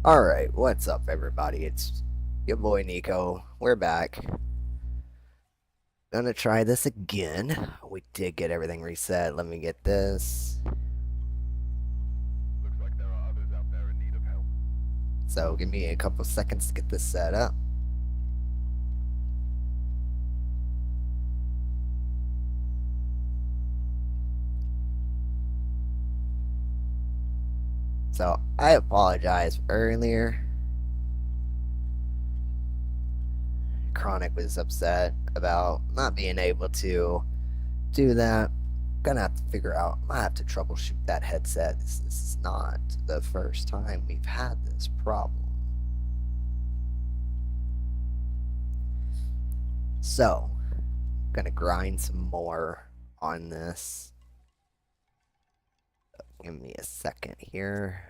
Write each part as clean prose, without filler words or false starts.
Alright, what's up everybody? It's your boy Neko. We're back. Gonna try this again. We did get everything reset. Let me get this. Looks like there are others out there in need of help. So give me a couple seconds to get this set up. So I apologize for earlier. Chronic was upset about not being able to do that. Gonna have to figure out. I have to troubleshoot that headset. This is not the first time we've had this problem. So, gonna grind some more on this. Give me a second here.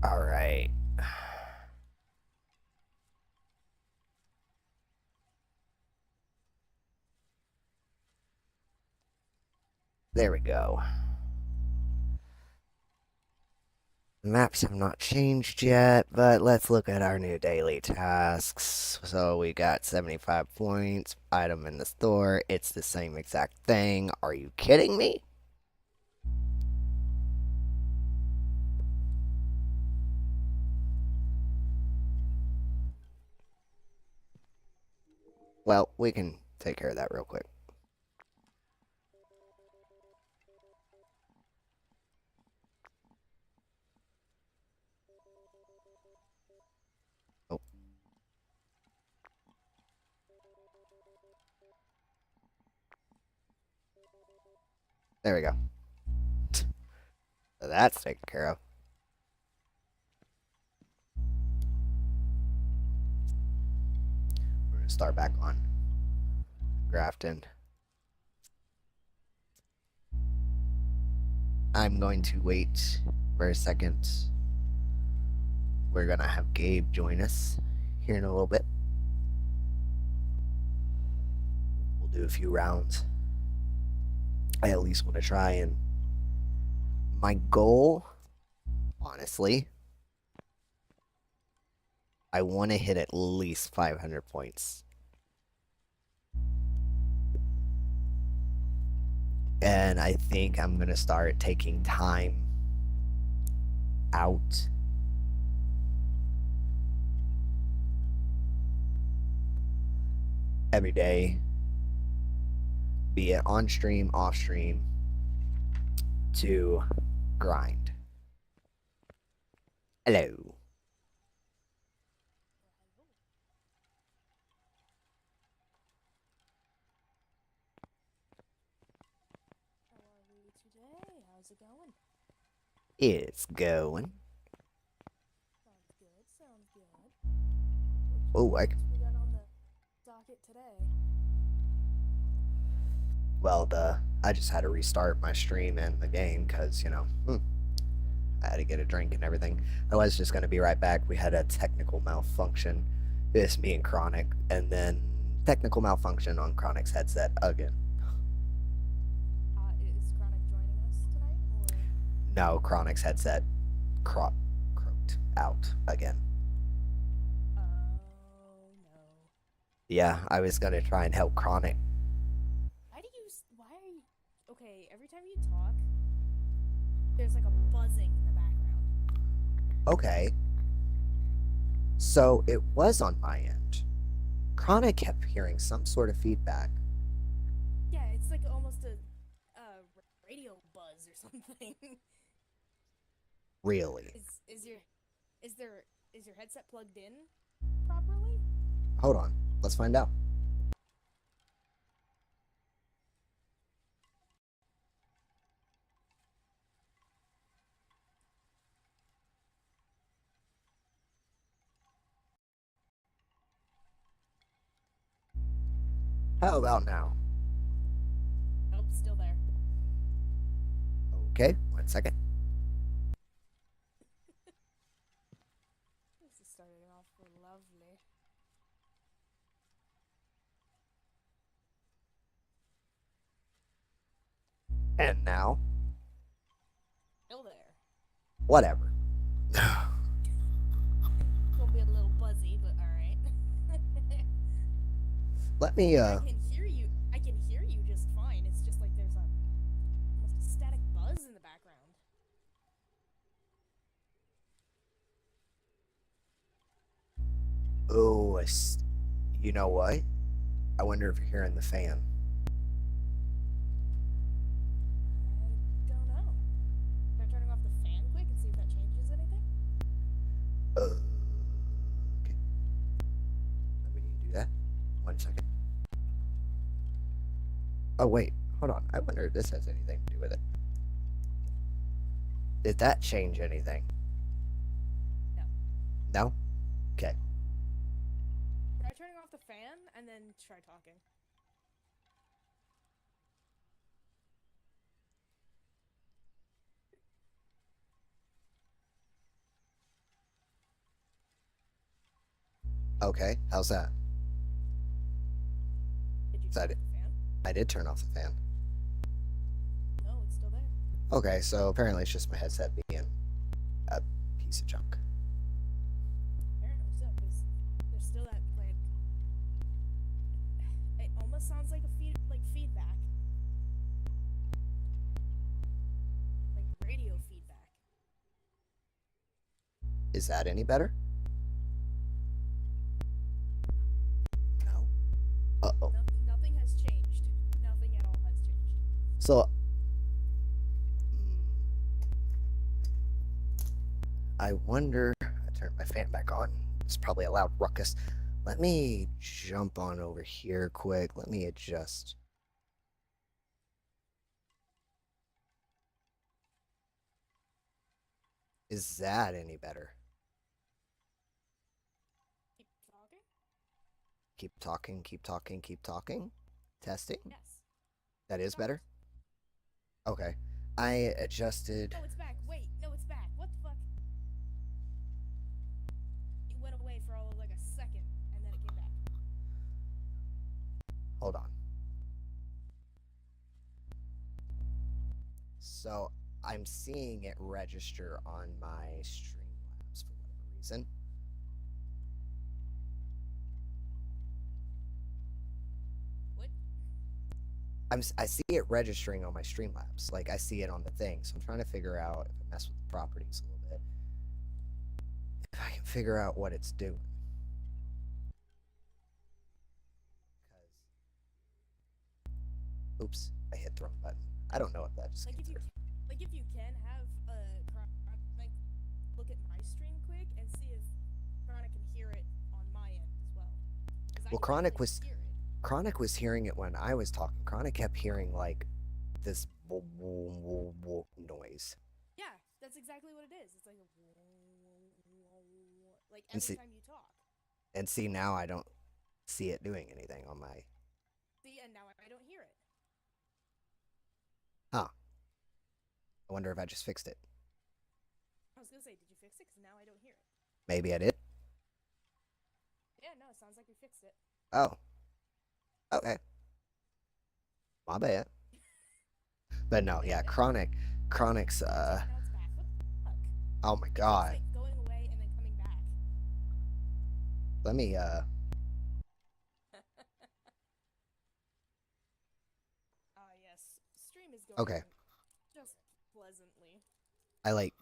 All right. There we go. The maps have not changed yet, but let's look at our new daily tasks. So we got 75 points, item in the store. It's the same exact thing. Are you kidding me? Well, we can take care of that real quick. Oh, there we go. So that's taken care of. We're gonna start back on Grafton. I'm going to wait for a second. We're gonna have Gabe join us here in a little bit. We'll do a few rounds. I at least want to try and my goal, honestly, I want to hit at least 500 points. And I think I'm going to start taking time out every day, be it on stream, off stream, to grind. Hello. How are we today? How's it going? It's going. Sounds good, sounds good. Oh, We got on the docket today. well, I just had to restart my stream and the game because, I had to get a drink and everything. I was just going to be right back. We had a technical malfunction. It's me and Chronic, and then technical malfunction on Chronic's headset again. Is Chronic joining us tonight, or? No, Chronic's headset croaked out again. Oh no. Yeah, I was going to try and help Chronic. Why are you? Okay, every time you talk, there's like a buzzing in the background. Okay. So it was on my end. Chronic kept hearing some sort of feedback. Yeah, it's like almost a radio buzz or something. Really. Is your is your headset plugged in properly? Hold on. Let's find out. How about now? Nope, still there. Okay, 1 second. And now, Still there. whatever. Gonna be a little buzzy, but alright. Let me, I can hear you. I can hear you just fine. It's just like there's a almost a static buzz in the background. oh, you know what? I wonder if you're hearing the fan. I don't know. Try turning off the fan quick and see if that changes anything. Okay. Let me do that. 1 second. Oh, wait. Hold on. I wonder if this has anything to do with it. Did that change anything? No. No? Okay. Try turning off the fan and then try talking. Okay. How's that? Did you Is turn that off it? the fan? I did turn off the fan. No, it's still there. Okay, so apparently it's just my headset being a piece of junk. Apparently so, because there's still that like. It almost sounds like a feedback, like radio feedback. Is that any better? No. Uh-oh. Nothing has changed. Nothing at all has changed. So, I wonder. I turned my fan back on. It's probably a loud ruckus. Let me jump on over here quick. Let me adjust. Is that any better? Keep talking. Keep talking, keep talking, keep talking. Testing. Yes. That is No. better? Okay. I adjusted. No, it's back. Wait, no, it's back. What the fuck? It went away for all of like a second, and then it came back. Hold on. So I'm seeing it register on my Streamlabs for whatever reason. What? I see it registering on my Streamlabs. Like I see it on the thing. So I'm trying to figure out if I mess with the properties a little bit. If I can figure out what it's doing. Oops, I hit the wrong button. I don't know if that just Like came if you, through. like if you can have like look at my stream quick and see if Chronic can hear it on my end as well. 'Cause I Well, can Chronic definitely was hear it. Chronic was hearing it when I was talking. Chronic kept hearing like this noise. Yeah, that's exactly what it is. It's like a like And every see, time you talk. and see now I don't see it doing anything on my. See, and now I don't hear it. Huh. I wonder if I just fixed it. I was gonna say, did you fix it? Because now I don't hear it. Maybe I did. Yeah, no, it sounds like we fixed it. Oh. Okay. My bad. But no, yeah, Chronic's Now it's back. What the fuck? oh my It keeps, god. like, going away and then coming back. Let me Yes. Stream is going okay. just pleasantly. I like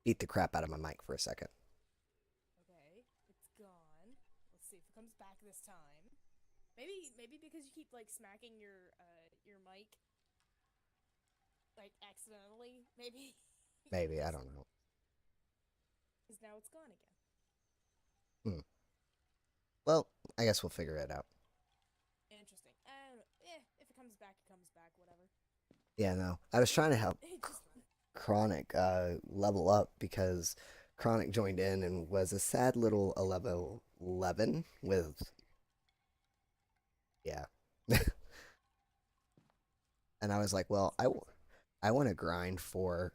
beat the crap out of my mic for a second. Okay, it's gone. Let's see if it comes back this time. Maybe because you keep like smacking your mic like accidentally. Maybe. Maybe, I don't know. Because now it's gone again. Well, I guess we'll figure it out. Interesting. If it comes back, it comes back. Whatever. Yeah, no. I was trying to help It just Chronic level up because Chronic joined in and was a sad little 11 with yeah. And I was like, well, I want to grind for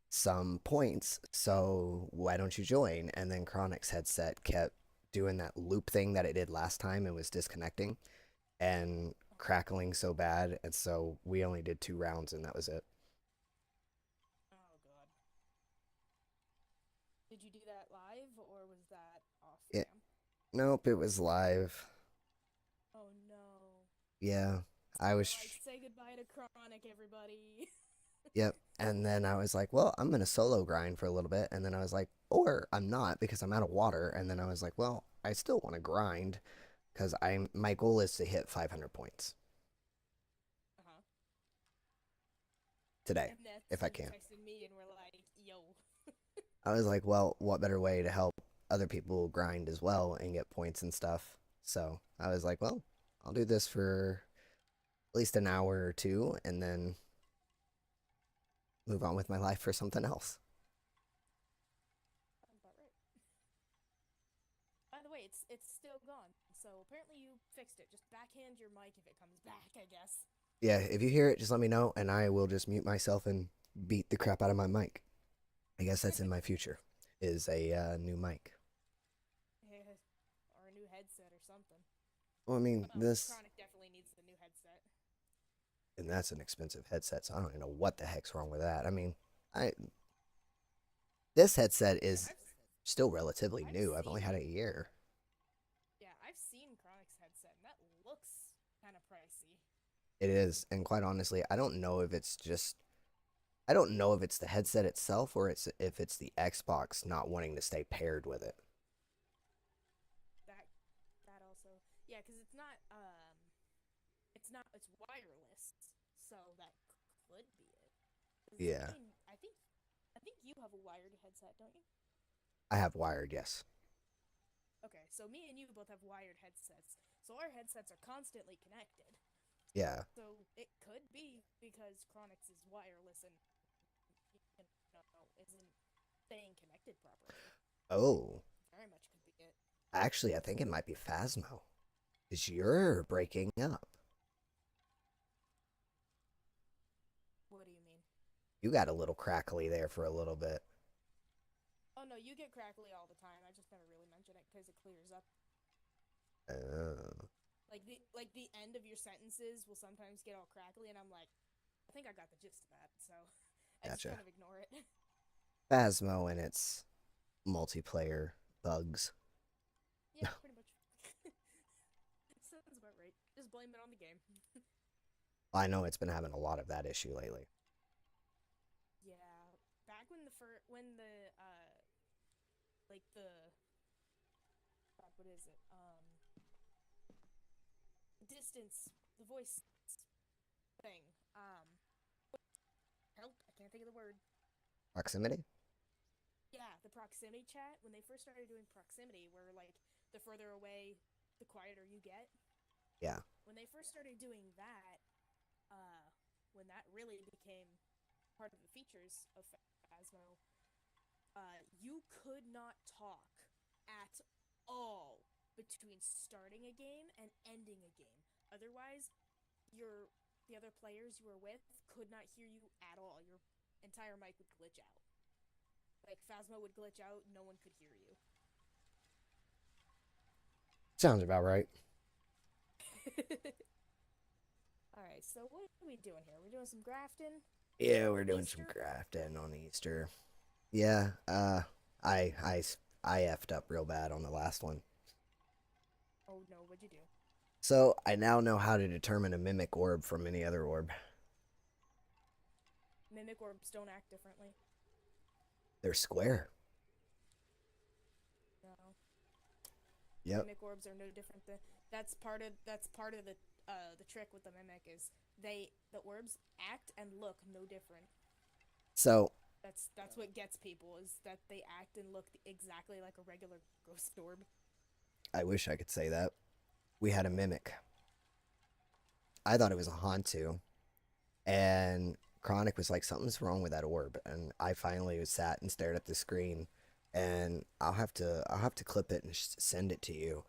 some points, so why don't you join? And then Chronic's headset kept doing that loop thing that it did last time and was disconnecting. And crackling so bad, and so we only did 2 rounds, and that was it. Oh god. Did you do that live or was that off It, cam? nope, it was live. Oh no. Yeah, I They're was. like, say goodbye to Chronic, everybody. Yep. And then I was like, well, I'm gonna solo grind for a little bit, and then I was like, or I'm not because I'm out of water, and then I was like, well, I still want to grind because my goal is to hit 500 points Uh-huh. today And that's if I when you can. texted me and we're like, yo. I was like, well, what better way to help other people grind as well and get points and stuff? So I was like, well, I'll do this for at least an hour or two and then move on with my life for something else. Sounds about right. By the way, it's still gone. So apparently you fixed it. Just backhand your mic if it comes back, I guess. Yeah, if you hear it, just let me know and I will just mute myself and beat the crap out of my mic. I guess that's in my future, is a new mic. Yeah, or a new headset or something. Well, I mean, Well, Chronic definitely needs a new headset. and that's an expensive headset, so I don't even know what the heck's wrong with that. I mean, I this headset Yeah, is still relatively I've new. I've only had seen it a year. yeah, I've seen Chronic's headset and that looks kind of pricey. It is, and quite honestly, I don't know if it's the headset itself or if it's the Xbox not wanting to stay paired with it. That that also. Yeah, cuz it's wireless. So that could be it. 'Cause Yeah, I think you have a wired headset, don't you? I have wired, yes. Okay, so me and you both have wired headsets. So our headsets are constantly connected. Yeah. So it could be because Chronix is wireless and isn't staying connected properly. Oh, Very much could be it. actually, I think it might be Phasmo. Because you're breaking up. What do you mean? You got a little crackly there for a little bit. Oh no, you get crackly all the time. I just never really mention it because it clears up. Oh, Like the end of your sentences will sometimes get all crackly, and I'm like, I think I got the gist of that, so I just gotcha. kind of ignore it. Phasmo and its multiplayer bugs. Yeah, pretty much. Sounds about right. Just blame it on the game. I know it's been having a lot of that issue lately. Yeah, back when the like the what is it distance the voice thing help I can't think of the word. Proximity? Yeah, the proximity chat, when they first started doing proximity, where like the further away, the quieter you get. Yeah. When they first started doing that, when that really became part of the features of Phasmo, you could not talk at all between starting a game and ending a game. Otherwise, your the other players you were with could not hear you at all. Your entire mic would glitch out. Like Phasmo would glitch out, no one could hear you. Sounds about right. All right, so what are we doing here? We're doing some grafting. Yeah, we're doing some Easter. crafting on Easter. Yeah, I, I, I effed up real bad on the last one. Oh no, what'd you do? So I now know how to determine a mimic orb from any other orb. Mimic orbs don't act differently. They're square. No, Yep. mimic orbs are no different than that's part of the trick with the mimic is the orbs act and look no different. So That's what gets people is that they act and look exactly like a regular ghost orb. I wish I could say that. We had a mimic. I thought it was a Hantu, and Chronic was like, "Something's wrong with that orb." And I finally sat and stared at the screen, and I'll have to clip it and send it to you.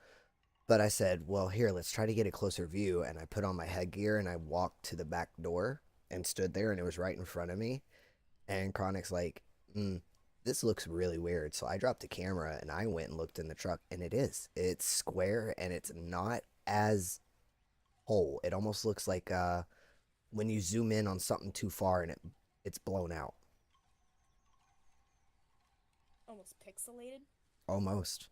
But I said, well, here, let's try to get a closer view. And I put on my headgear and I walked to the back door and stood there, and it was right in front of me. And Chronic's like, this looks really weird. So I dropped the camera and I went and looked in the truck, and it is. It's square and it's not as hole. It almost looks like when you zoom in on something too far and it's blown out. Almost pixelated. Almost.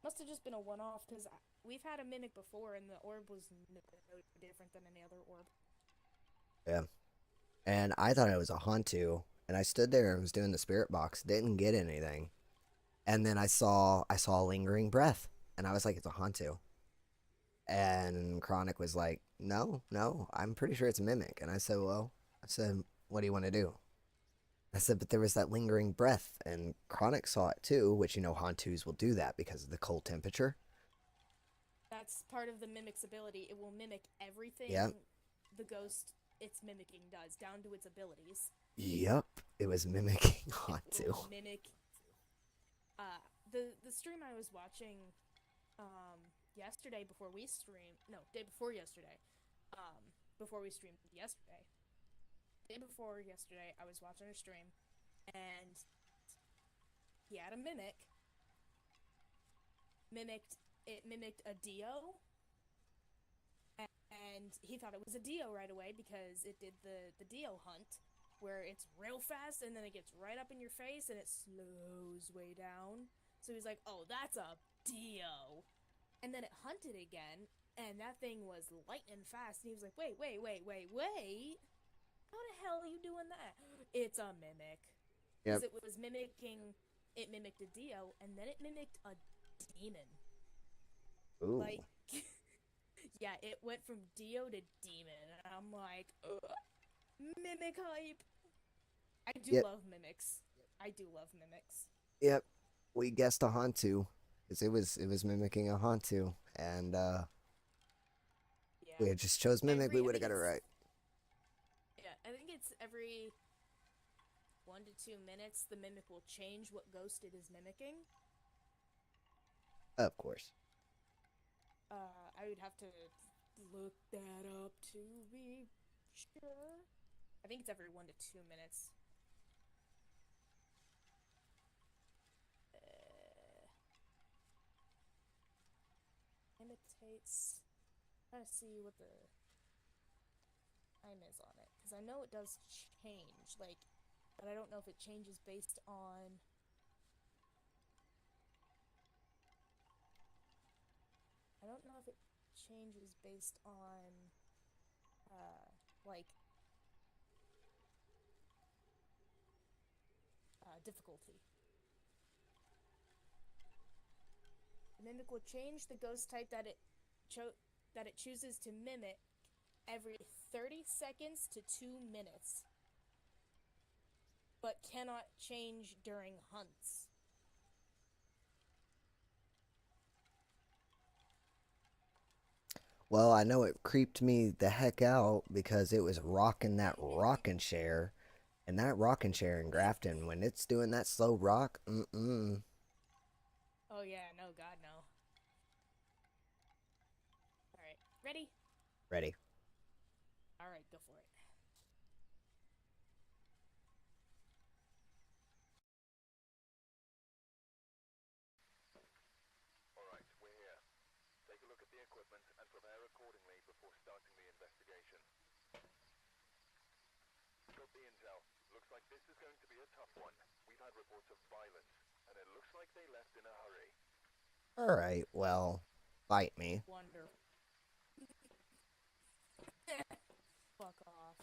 Must have just been a one-off because we've had a mimic before, and the orb was no different than any other orb. Yeah. And I thought it was a Hantu, and I stood there and was doing the spirit box, didn't get anything. And then I saw a lingering breath, and I was like, it's a Hantu. And Chronic was like, no, no, I'm pretty sure it's a mimic. And I said, well, what do you want to do? I said, but there was that lingering breath, and Chronic saw it too, which Hantus will do that because of the cold temperature. That's part of the mimic's ability. It will mimic everything Yep. the ghost it's mimicking does, down to its abilities. Yep. It was mimicking It Hantu. will mimic. The stream I was watching, yesterday before we streamed. No, day before yesterday. Before we streamed yesterday. Day before yesterday, I was watching a stream, and he had a mimic. It mimicked a Dio, and he thought it was a Dio right away because it did the Dio hunt, where it's real fast and then it gets right up in your face and it slows way down. So he's like, "Oh, that's a Dio," and then it hunted again, and that thing was lightning fast. And he was like, "Wait, wait, wait, wait, wait! How the hell are you doing that?" It's a mimic. Yep. Because it was mimicking. It mimicked a Dio, and then it mimicked a demon. Ooh. Like, yeah, it went from Dio to demon, and I'm like, ugh, mimic hype. I do Yep. love mimics. I do love mimics. Yep. We guessed a Hantu because it was mimicking a Hantu, and we Yeah. had just chose mimic. We would have got it right. Yeah, I think it's every 1 to 2 minutes the mimic will change what ghost it is mimicking. Of course. I would have to look that up to be sure. I think it's every 1 to 2 minutes. Imitates. Trying to see what the time is on it, because I know it does change. Like, but I don't know if it changes based on. I don't know if it changes based on, like, difficulty. The mimic will change the ghost type that it chooses to mimic every 30 seconds to 2 minutes, but cannot change during hunts. Well, I know it creeped me the heck out because it was rocking that rocking chair, and that rocking chair in Grafton when it's doing that slow rock. Oh yeah, no, God, no. Alright, ready? Ready. Alright, go for it. Alright, we're here. Take a look at the equipment and prepare accordingly before starting the investigation. Got the intel. Looks like this is going to be a tough one. We've had reports of violence, and it looks like they left in a hurry. All right. Well, bite me. Wonderful. Fuck off.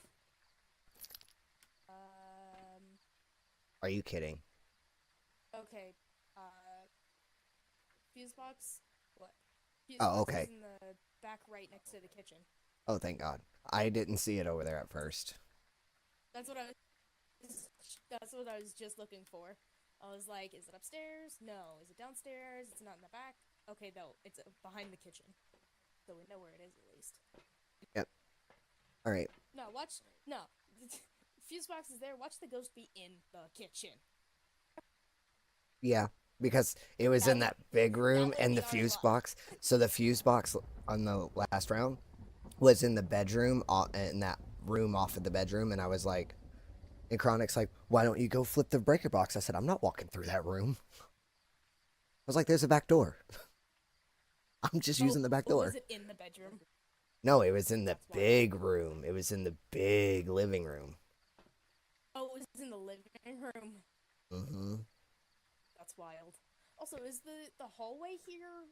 Are you kidding? Okay, fuse box? What? Fuse Oh, box okay. is in the back right next to the kitchen. Oh, thank God. I didn't see it over there at first. That's what I was just looking for. I was like, is it upstairs? No. Is it downstairs? It's not in the back. Okay, no, it's behind the kitchen. So we know where it is at least. Yep. All right. No, watch. No. Fuse box is there. Watch the ghost be in the kitchen. Yeah, because it was That in would- that big room would and be the our fuse luck. box. So the fuse box on the last round was in the bedroom, in that room off of the bedroom, and I was like, and Chronic's like, why don't you go flip the breaker box? I said, I'm not walking through that room. I was like, there's a back door. I'm just using the back Oh, door. was it in the bedroom? No, it was in the That's wild. big room. It was in the big living room. Oh, it was in the living room. Mm-hmm. That's wild. Also, is the hallway here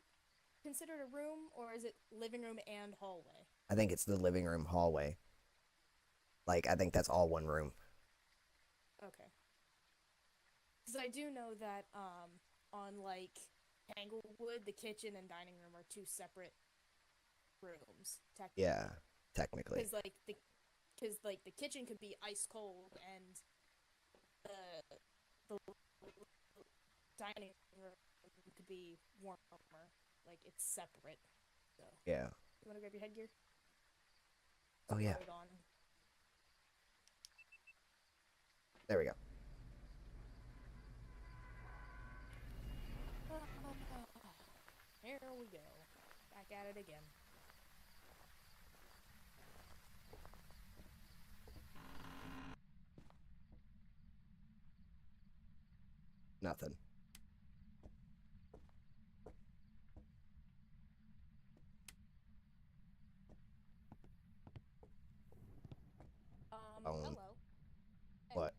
considered a room, or is it living room and hallway? I think it's the living room hallway. Like, I think that's all one room. Okay. Because I do know that on like Tanglewood, the kitchen and dining room are two separate rooms Yeah, technically. technically. Because the kitchen could be ice cold and the dining room could be warmer. Like it's separate. So Yeah. you want to grab your headgear? Oh, yeah. Put it on. There we go. Here we go. Back at it again. Nothing. Hello. Hey, What?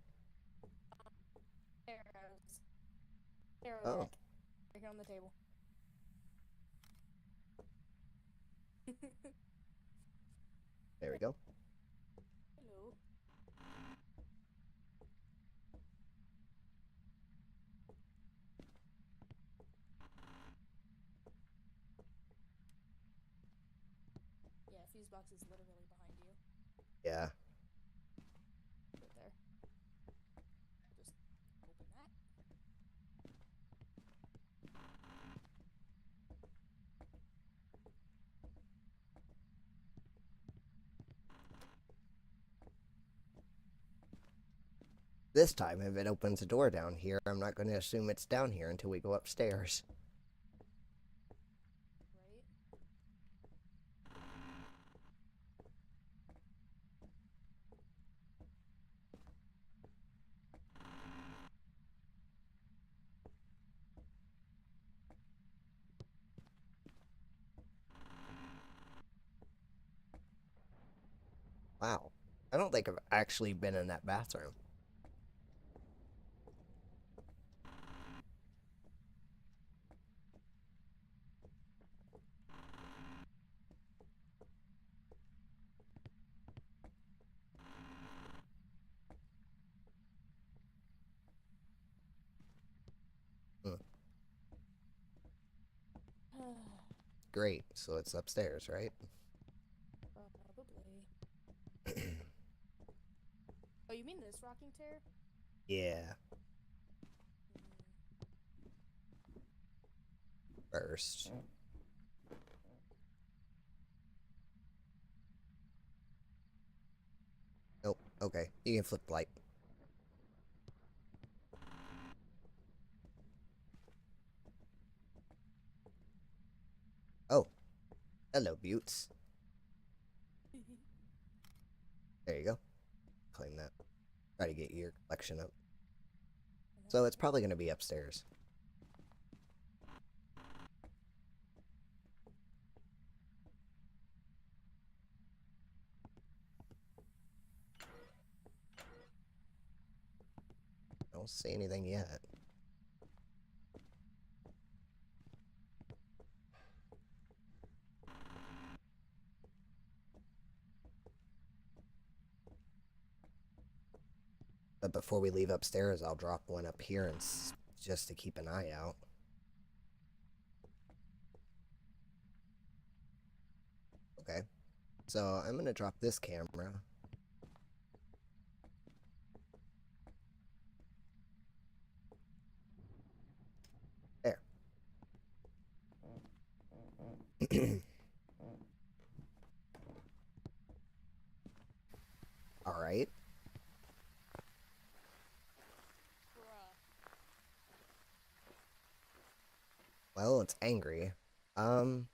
arrows. Arrow Oh, deck. Right here on the table. there we go. Hello. Yeah, fuse box is literally behind you. Yeah. Right there. Just open that. This time, if it opens a door down here, I'm not going to assume it's down here until we go upstairs. Right? Wow. I don't think I've actually been in that bathroom. Hmm. Great. So it's upstairs, right? Probably. Oh, you mean this rocking chair? Yeah. Mm. First. Nope. Okay. You can flip the light. Oh. Hello, Buttes. There you go. Claim that. Try to get your collection up. So it's probably going to be upstairs. I don't see anything yet. But before we leave upstairs, I'll drop one up here and just to keep an eye out. Okay. So I'm going to drop this camera. There. All right. Bruh. Well, it's angry. Not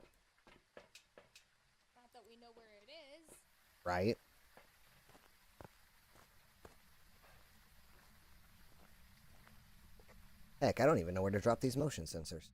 that we know where it is. Right. Heck, I don't even know where to drop these motion sensors.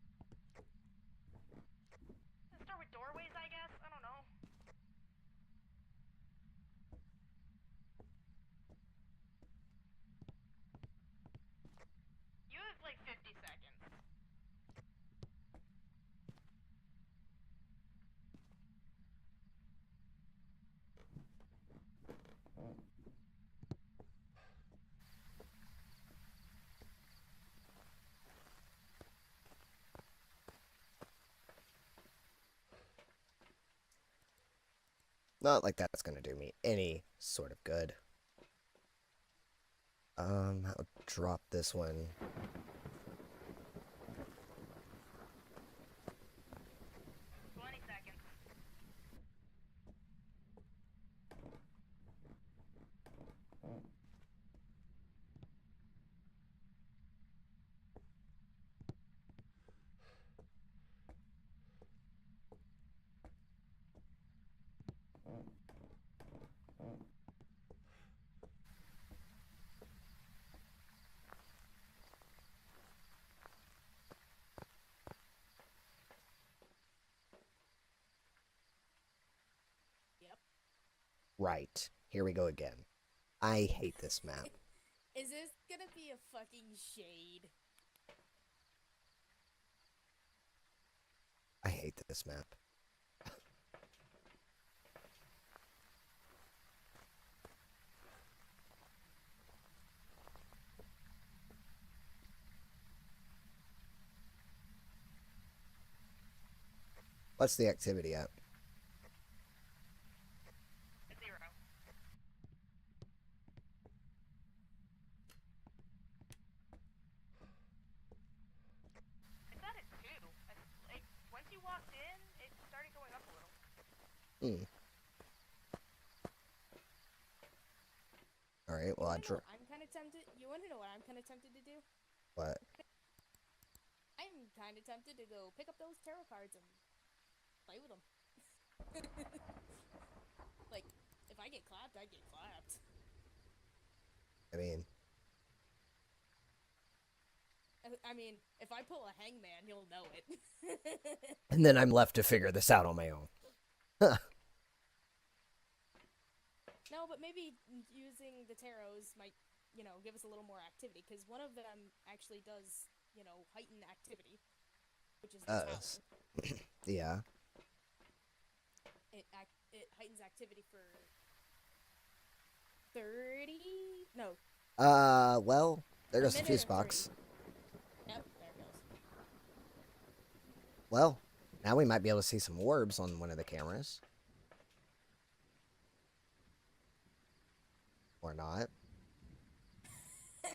Not like that's gonna do me any sort of good. I'll drop this one. 20 seconds. Yep. Right. Here we go again. I hate this map. Is this gonna be a fucking shade? I hate this map. What's the activity at? 0. It's at a 2. Like, once you walked in, it started going up a little. Alright, well, I drew. I'm kind of tempted. You want to know what I'm kind of tempted to do? What? I'm kind of tempted to go pick up those tarot cards and play with them. Like, if I get clapped, I get clapped. I mean, if I pull a hangman, you'll know it. And then I'm left to figure this out on my own. No, but maybe using the tarots might, give us a little more activity, because one of them actually does, heighten activity, which is the tower. Yeah. It heightens activity for 30? No. Well, there goes the minute fuse or box. 30. Yep, there it goes. Well, now we might be able to see some orbs on one of the cameras. Or not. Of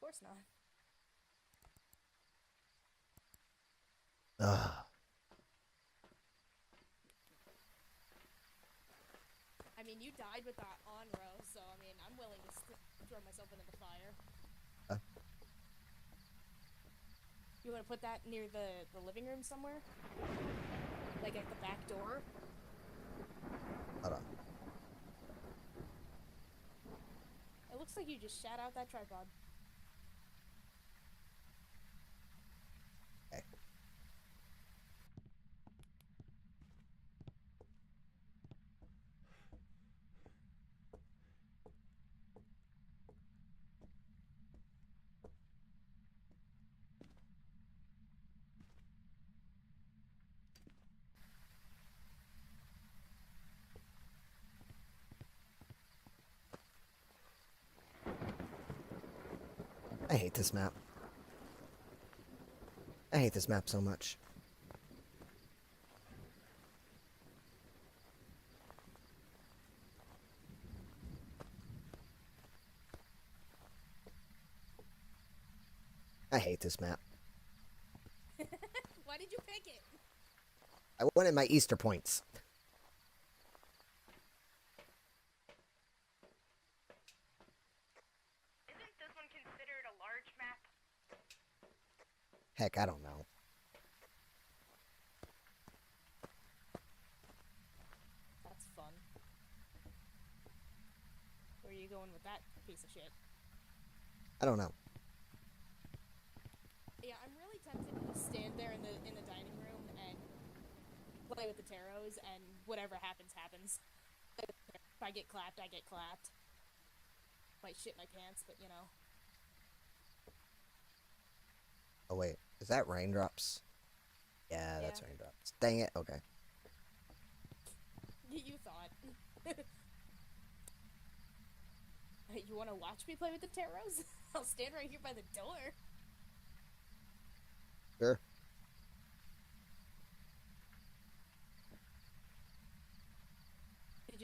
course not. Ugh. I mean, you died with that on row, so I mean, I'm willing to throw myself into the fire. You want to put that near the living room somewhere? Like at the back door? Hold on. It looks like you just shat out that tripod. Okay. I hate this map. I hate this map so much. I hate this map. Why did you pick it? I wanted my Easter points. Isn't this one considered a large map? Heck, I don't know. That's fun. Where are you going with that piece of shit? I don't know. Yeah, I'm really tempted to just stand there in the dining room and play with the tarots, and whatever happens, happens. If I get clapped, I get clapped. Might shit my pants, but Oh, wait. Is that raindrops? Yeah, that's Yeah. raindrops. Dang it. Okay. You thought. Hey, you want to watch me play with the tarots? I'll stand right here by the door. Sure.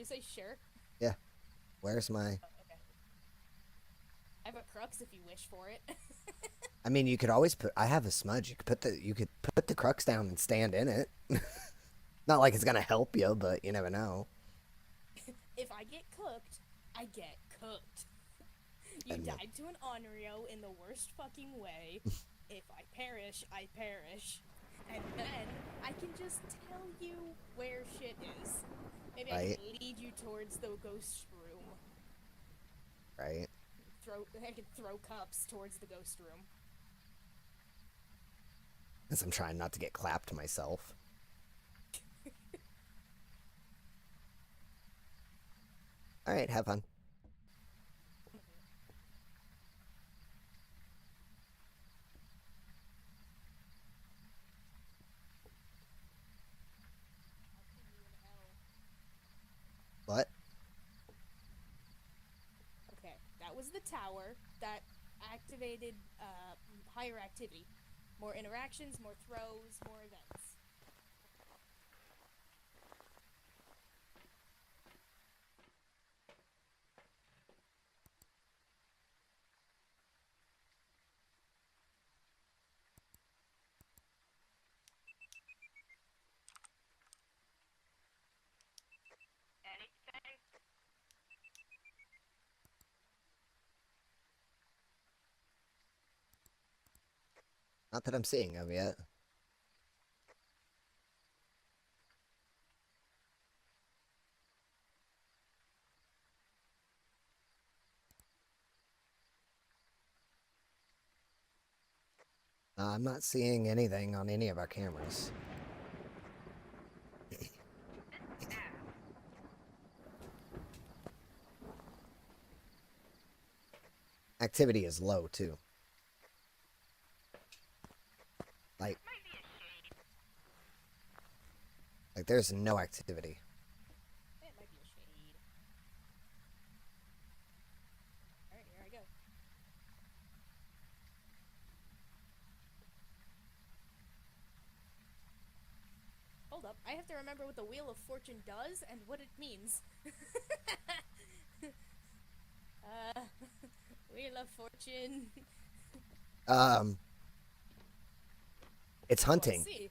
you say sure? Yeah. Where's my... Oh, okay. I have a crux if you wish for it. I mean, you could always put... I have a smudge. You could put the crux down and stand in it. Not like it's gonna help you, but you never know. If I get cooked, I get cooked. You And died to an Onryo in the worst fucking way. If I perish, I perish. And then I can just tell you where shit is. Maybe I Right. can lead you towards the ghost room. Right. I can throw cups towards the ghost room. As I'm trying not to get clapped myself. Alright, have fun. What? Okay, that was the tower that activated higher activity. More interactions, more throws, more events. Anything? Not that I'm seeing of yet. I'm not seeing anything on any of our cameras. Activity is low, too. Like, Might be a shade. there's no activity. It might be a shade. Alright, here I go. Hold up, I have to remember what the Wheel of Fortune does and what it means. Wheel of Fortune. It's hunting. Oh, I see.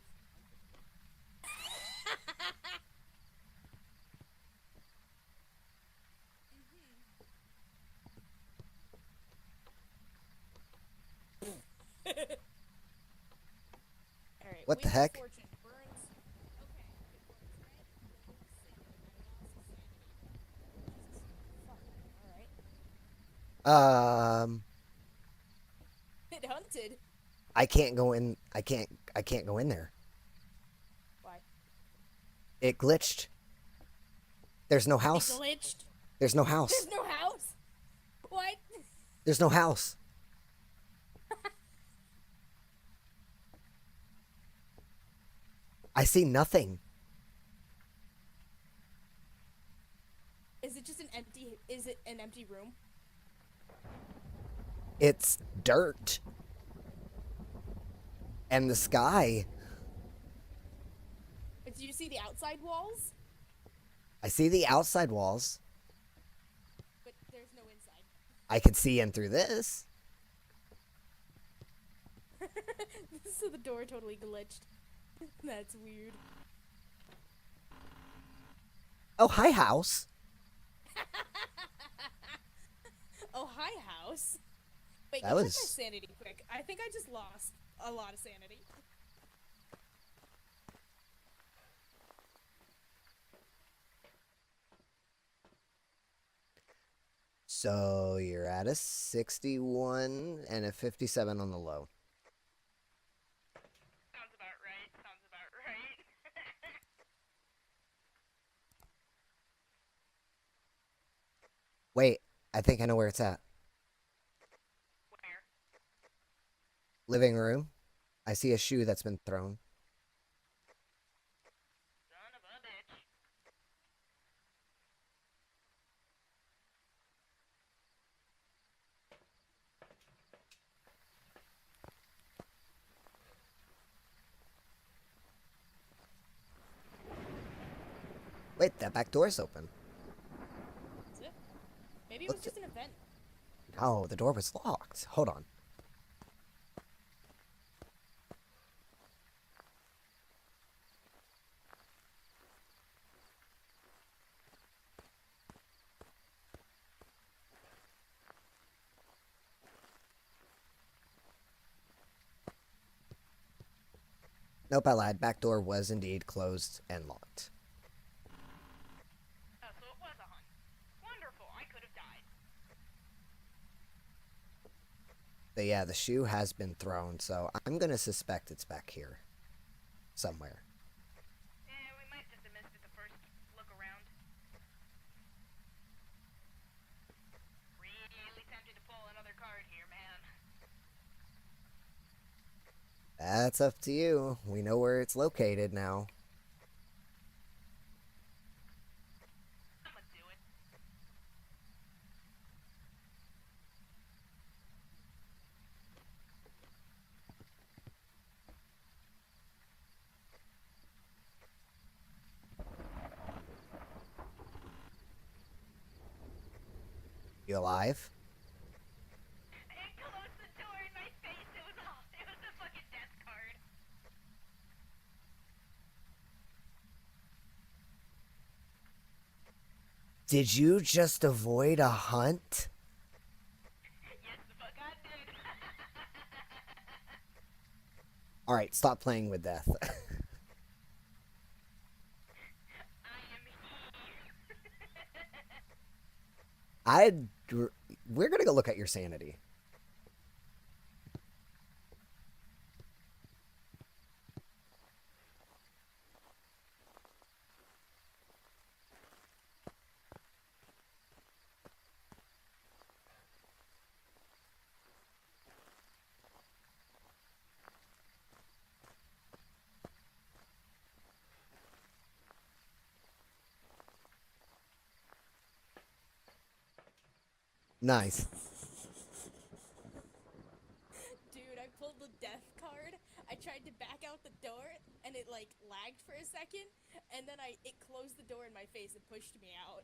Alright, What the Wheel heck? of Fortune burns. Okay, it burns red, gold, silver, and lost sanity. Jesus. Fuck. Alright. It hunted. I can't go in. I can't go in there. Why? It glitched. There's no It house. glitched. There's no house. There's no house. What? There's no house. I see nothing. Is it just an empty? Is it an empty room? It's dirt. And the sky. But do you see the outside walls? I see the outside walls. But there's no inside. I can see in through this. So the door totally glitched. That's weird. Oh, hi, house. Oh, hi, house. Wait, That go check was- my sanity quick. I think I just lost a lot of sanity. So you're at a 61 and a 57 on the low. Sounds about right. Sounds about right. Wait, I think I know where it's at. Where? Living room. I see a shoe that's been thrown. Son of a bitch. Wait, that back door's open. Maybe it was Look, just an event. no, the door was locked. Hold on. Nope, I lied. Back door was indeed closed and locked. Oh, so it was a hunt. Wonderful. I could have died. But yeah, the shoe has been thrown, so I'm gonna suspect it's back here. Somewhere. We might just have missed it the first look around. Really tempted to pull another card here, man. That's up to you. We know where it's located now. I'm gonna do it. You alive? It closed the door in my face. It was a fucking death card. Did you just avoid a hunt? Yes, the fuck I did. Alright, stop playing with death. I am he. We're gonna go look at your sanity. Nice. Dude, I pulled the death card. I tried to back out the door, and it like lagged for a second, and then it closed the door in my face and pushed me out.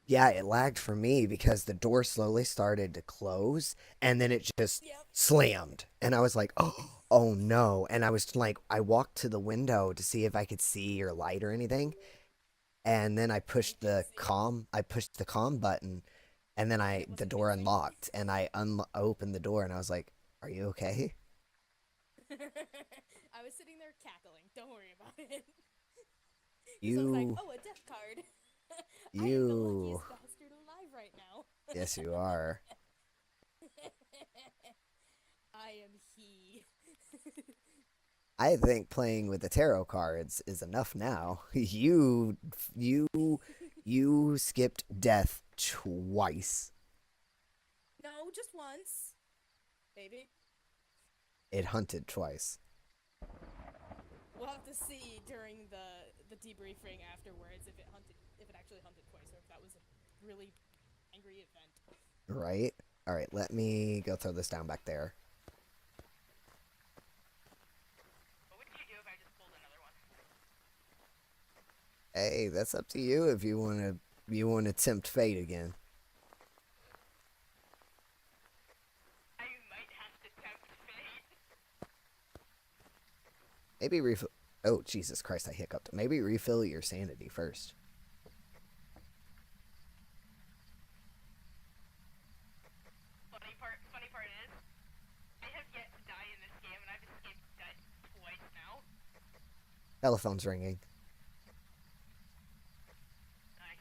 Yeah, it lagged for me because the door slowly started to close and then it just Yep. slammed. And I was like, oh no. And I was like, I walked to the window to see if I could see or light or anything. And then I pushed the comm button and then It the wasn't door moving. unlocked and I opened the door and I was like, are you okay? I was sitting there cackling. Don't worry about it. You, So I was like, oh, a death card. I am the luckiest bastard alive right now. yes, you are. I am he. I think playing with the tarot cards is enough now. You skipped death twice. No, just once. Maybe. It hunted twice. We'll have to see during the debriefing afterwards if it actually hunted twice or if that was a really angry event. Right? Alright, let me go throw this down back there. What would you do if I just pulled another one? Hey, that's up to you if you wanna tempt fate again. I might have to tempt fate. Maybe refill. Oh, Jesus Christ, I hiccuped. Maybe refill your sanity first. Funny part is, I have yet to die in this game, and I've escaped death twice now. Telephone's ringing. Nice.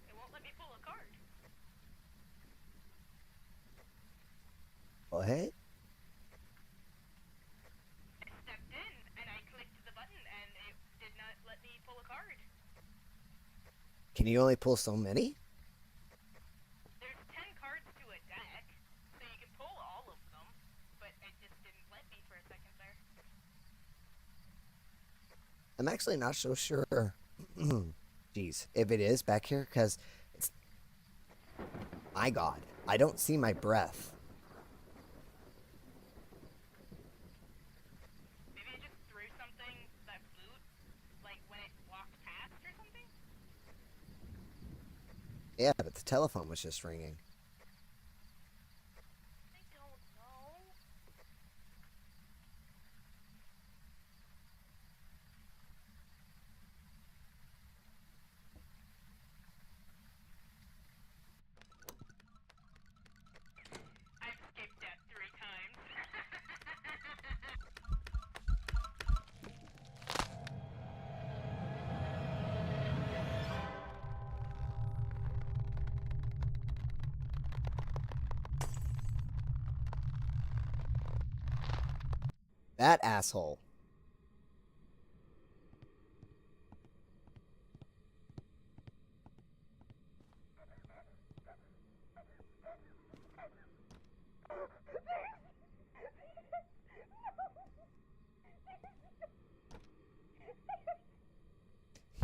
It won't let me pull a card. What? I stepped in, and I clicked the button, and it did not let me pull a card. Can you only pull so many? There's 10 cards to a deck, so you can pull all of them, but it just didn't let me for a second there. I'm actually not so sure. Jeez, if it is back here, because it's my God, I don't see my breath. Maybe it just threw something that boot, like when it walked past or something? Yeah, but the telephone was just ringing. I don't know. I've escaped death 3 times. That asshole.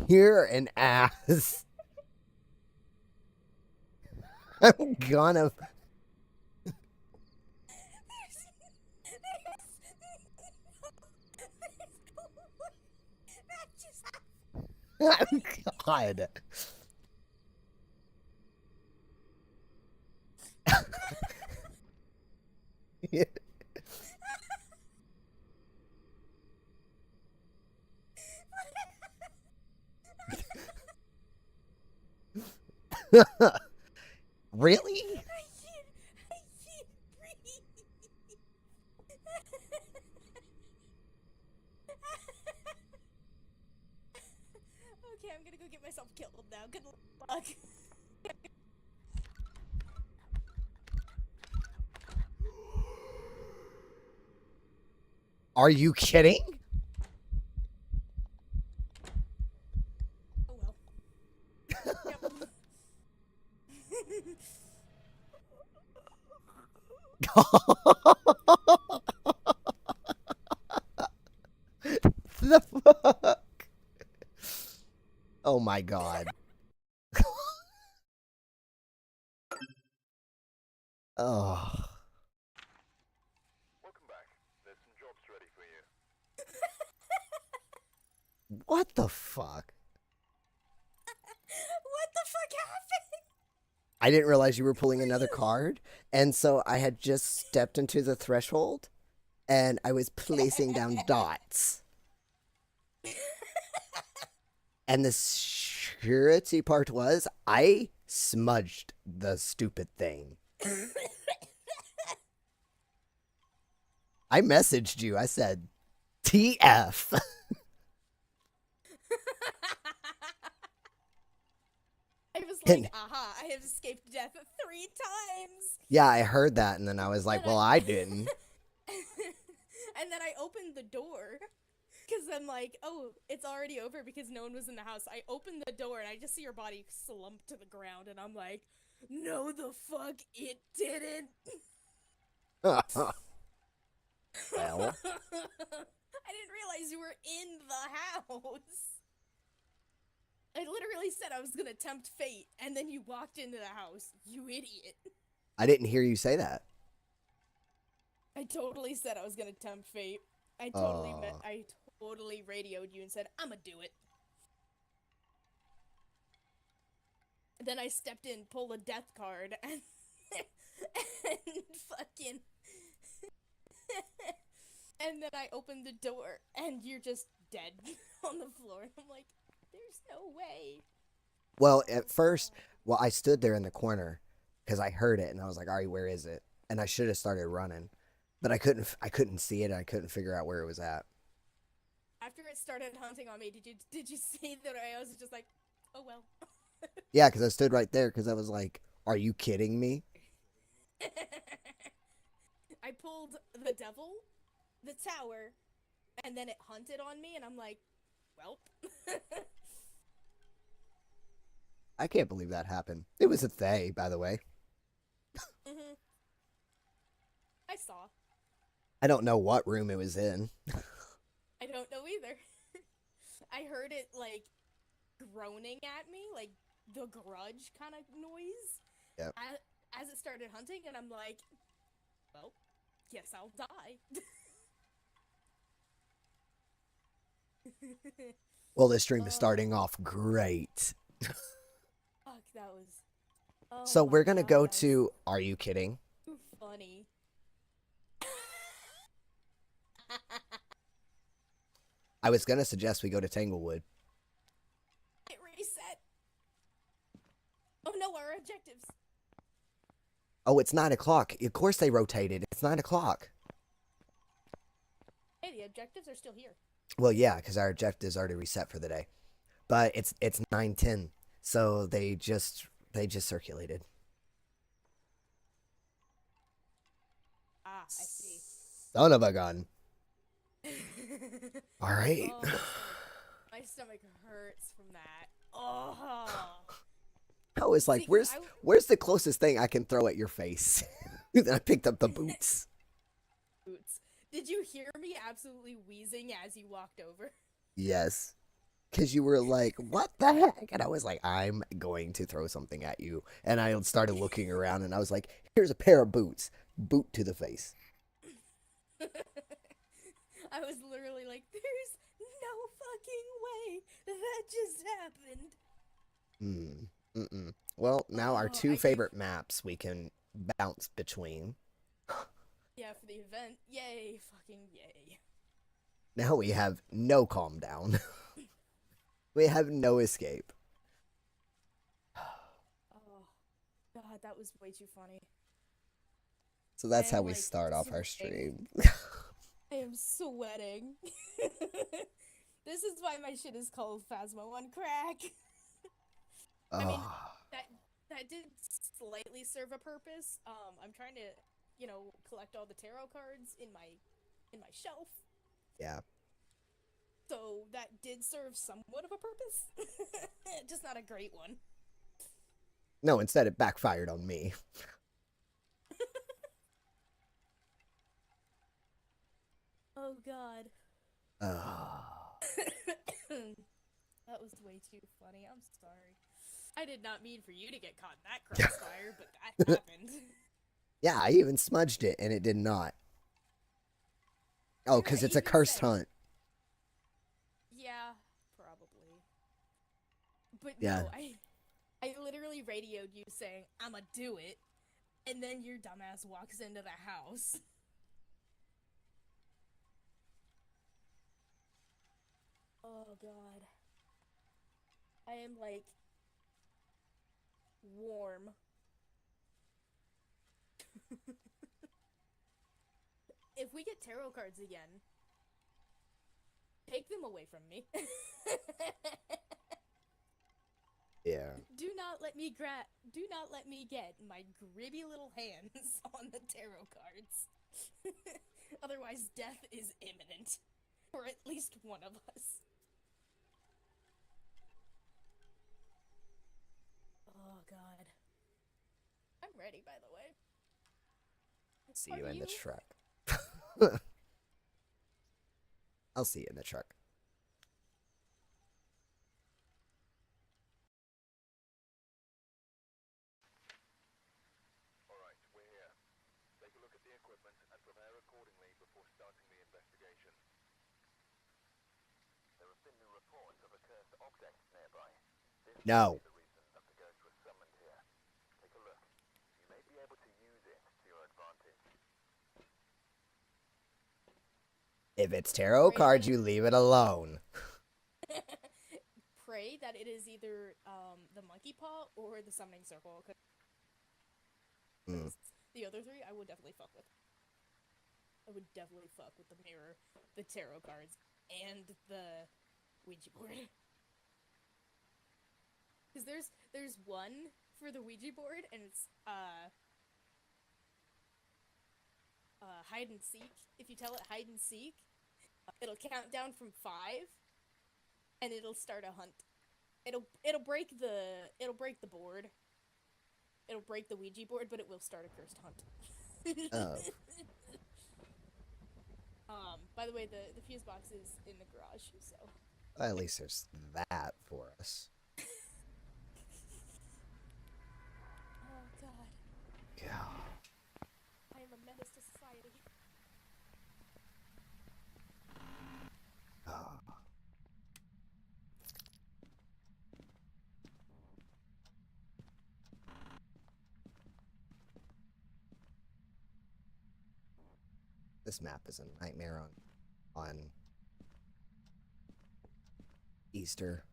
You're an ass. I'm gonna. That just God. Really? I can't breathe. Okay, I'm gonna go get myself killed now. Good luck. Are you kidding? Oh well. Yep. The fuck? Oh my God. Oh. Welcome back. There's some jobs ready for you. What the fuck? What the fuck happened? I didn't realize you were pulling another card. And so I had just stepped into the threshold and I was placing down dots. And the surety part was I smudged the stupid thing. I messaged you. I said, TF. I was And- like, aha, I have escaped death 3 times. Yeah, I heard that. And then I was like, well, I didn't. And then I opened the door. Because I'm like, oh, it's already over because no one was in the house. I opened the door and I just see your body slump to the ground. And I'm like, no, the fuck, it didn't. Well, I didn't realize you were in the house. I literally said I was gonna tempt fate, and then you walked into the house. You idiot. I didn't hear you say that. I totally said I was gonna tempt fate. I totally Oh. I totally radioed you and said, I'ma do it. Then I stepped in, pulled a death card, and fucking and then I opened the door and you're just dead on the floor. And I'm like, there's no way. Well, at first, well, I stood there in the corner because I heard it and I was like, all right, where is it? And I should have started running, but I couldn't see it. And I couldn't figure out where it was at. After it started hunting on me, did you see that I was just like, oh well. Yeah, because I stood right there because I was like, are you kidding me? I pulled the devil, the tower, and then it hunted on me, and I'm like, well. I can't believe that happened. It was a they, by the way. Mm-hmm. I saw. I don't know what room it was in. I don't know either. groaning at me, like the grudge kind of noise. Yep. As it started hunting, and I'm like, well, guess I'll die. Well, this stream is starting off great. Fuck, that was. Oh So my we're gonna God, go that was to. Are you kidding? too funny. I was gonna suggest we go to Tanglewood. It reset. Oh no, our objectives. Oh, it's 9 o'clock. Of course they rotated. It's 9 o'clock. Hey, the objectives are still here. Well, yeah, because our objectives already reset for the day. But it's 9:10, so they just circulated. Ah, I see. Son of a gun. All right. Oh, my stomach hurts from that. Oh. I was like, See, where's the closest thing I can throw at your face? Then I picked up the boots. Boots. Did you hear me absolutely wheezing as you walked over? Yes. Because you were like, what the heck? And I was like, I'm going to throw something at you. And I started looking around and I was like, here's a pair of boots. Boot to the face. I was literally like, there's no fucking way that just happened. Well, now our Oh, two favorite maps we can bounce between. Yeah, for the event. Yay, fucking yay. Now we have no calm down. We have no escape. Oh, God, that was way too funny. So that's I how am, we like, start off our sweating. stream. I am sweating. This is why my shit is called Phasmo on crack. I mean, that did slightly serve a purpose. I'm trying to, collect all the tarot cards in my shelf. Yeah. So that did serve somewhat of a purpose. Just not a great one. No, instead it backfired on me. Oh God. That was way too funny. I'm sorry. I did not mean for you to get caught in that crossfire, but that happened. Yeah, I even smudged it and it did not. Oh, because it's a cursed hunt. Yeah, probably. But Yeah. no, I literally radioed you saying, I'ma do it, and then your dumbass walks into the house. Oh God. I am like warm. If we get tarot cards again, take them away from me. Yeah. Do not let me get my gribby little hands on the tarot cards. Otherwise, death is imminent. For at least one of us. Oh God. I'm ready, by the way. See Are you in the you? truck. I'll see you in the truck. Alright, we're here. Take a look at the equipment and prepare accordingly before starting the investigation. There have been new reports of a cursed object nearby. This No. is the reason that the ghost was summoned here. Take a look. You may be able to use it to your advantage. If it's tarot cards, you leave it alone. Pray that it is either the monkey paw or the summoning circle. Cause the other three, I would definitely fuck with. I would definitely fuck with the mirror, the tarot cards, and the Ouija board. Because there's one for the Ouija board, and it's hide and seek. If you tell it hide and seek, it'll count down from 5, and it'll start a hunt. It'll break the board. It'll break the Ouija board, but it will start a cursed hunt. Oh. By the way, the fuse box is in the garage, so. Well, at least there's that for us. Yeah. I am a menace to society. Oh. This map is a nightmare on Easter.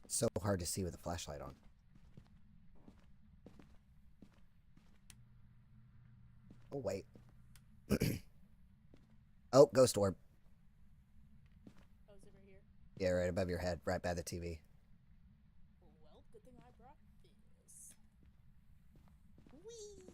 So hard to see with a flashlight on. Oh, wait. Oh, ghost orb. Oh, is it right here? Yeah, right above your head, right by the TV. Well, good thing I brought this. Whee!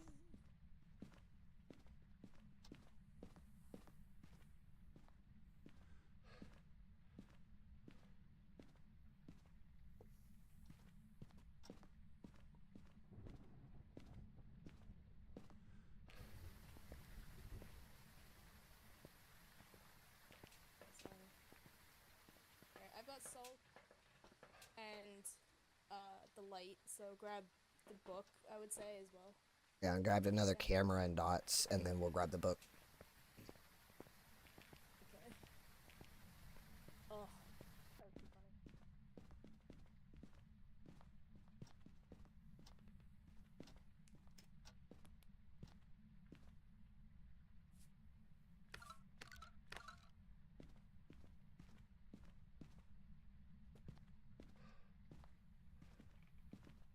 Sorry. Alright, I've got salt and the light, so grab the book, I would say, as well. Yeah, and grabbed another camera and dots, and then we'll grab the book. Okay. Oh, that would be funny.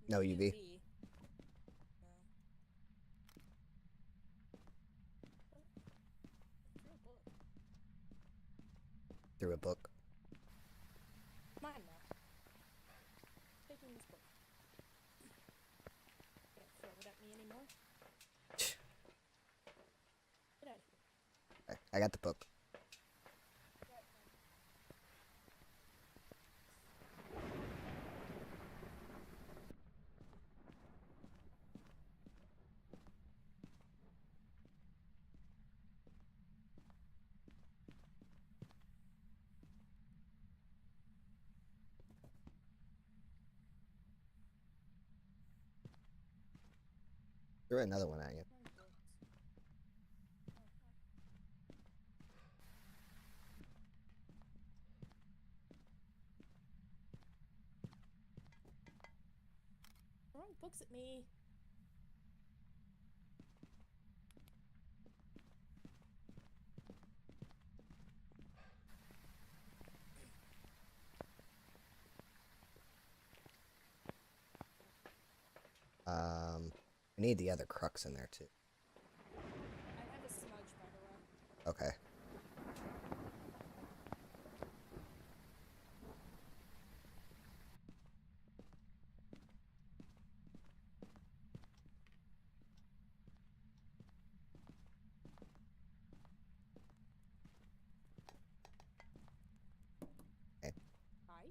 No UV. No. What? Through a book. Through a book. Mine now. Taking this book. Can't throw it at me anymore. Get out of here. I got the book. Right, fine. Threw another one at you. Mine's books. Oh, hi. Throwing books at me. I need the other crux in there too. I have a smudge, by the way. Okay. Hi?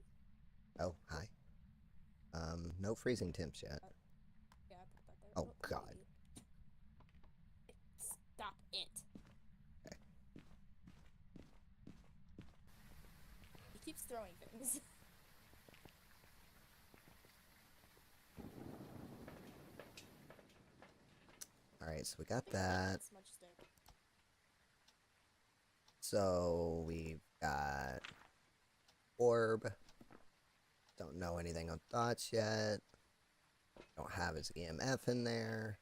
Oh, hi. No freezing temps yet. Yeah, I put that there. Oh, God. Stop it. Okay. He keeps throwing things. Alright, so we got I think I like that. smudge stick. So we've got orb. Don't know anything on thoughts yet. Don't have his EMF in there.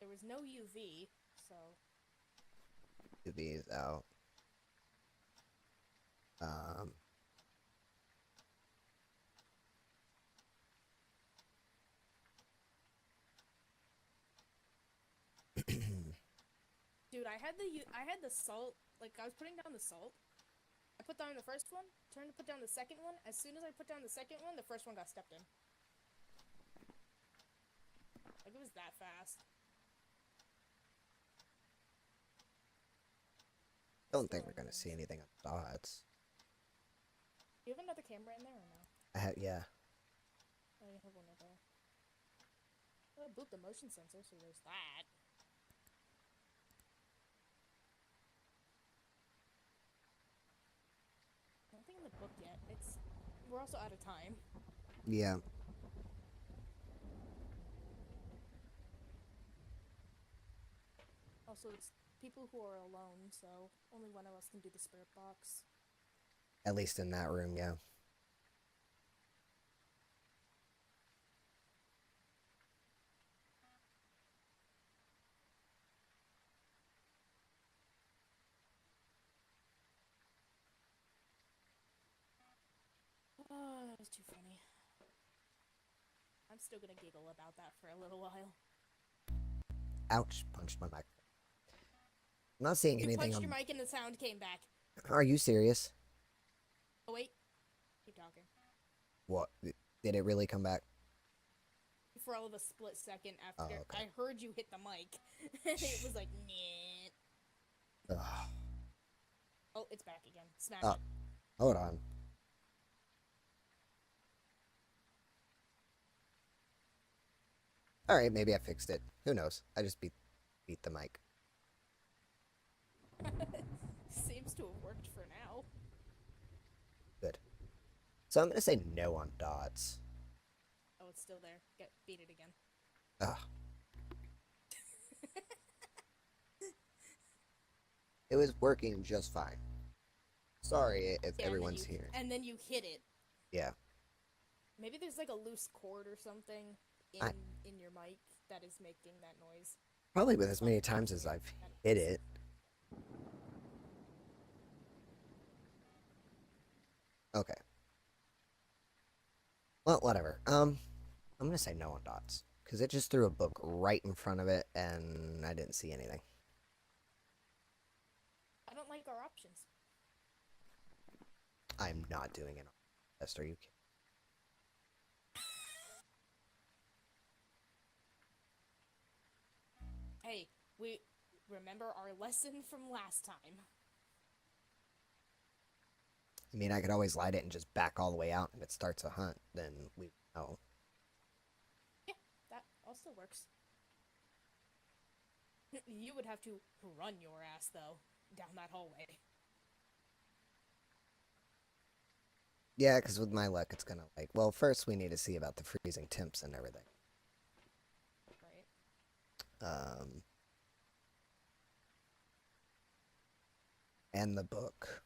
There was no UV, so UV is out. dude, I had the salt. Like I was putting down the salt. I put down the first one, turned to put down the second one. As soon as I put down the second one, the first one got stepped in. Like it was that fast. Don't think we're gonna see anything on dots. Do you have another camera in there or no? I have, yeah. Oh, you have one in there. boot the motion sensor, so there's that. Nothing in the book yet. We're also out of time. Yeah. Also, it's people who are alone, so only one of us can do the spirit box. At least in that room, yeah. Oh, that was too funny. I'm still gonna giggle about that for a little while. Ouch, punched my mic. I'm not seeing You anything punched on... your mic and the sound came back. Are you serious? Oh, wait. Keep talking. What? Did it really come back? For all of a split second after Oh, okay. I heard you hit the mic. It was like, nah. Ugh. Oh, it's back again. Smash Oh, it. hold on. Alright, maybe I fixed it. Who knows? I just beat the mic. Seems to have worked for now. Good. So I'm gonna say no on dots. Oh, it's still there. Beat it again. Ugh. It was working just fine. Sorry if everyone's here. And then you hit it. Yeah. Maybe there's like a loose cord or something in your mic that is making that noise. Probably with as many times as I've hit it. Okay. Well, whatever. I'm gonna say no on dots. Because it just threw a book right in front of it, and I didn't see anything. I don't like our options. I'm not doing an test, are you kidding? Hey, we remember our lesson from last time. I mean, I could always light it and just back all the way out, and if it starts a hunt, then we know. Yeah, that also works. You would have to run your ass, though, down that hallway. Yeah, because with my luck, it's gonna like... Well, first we need to see about the freezing temps and everything. Right. And the book.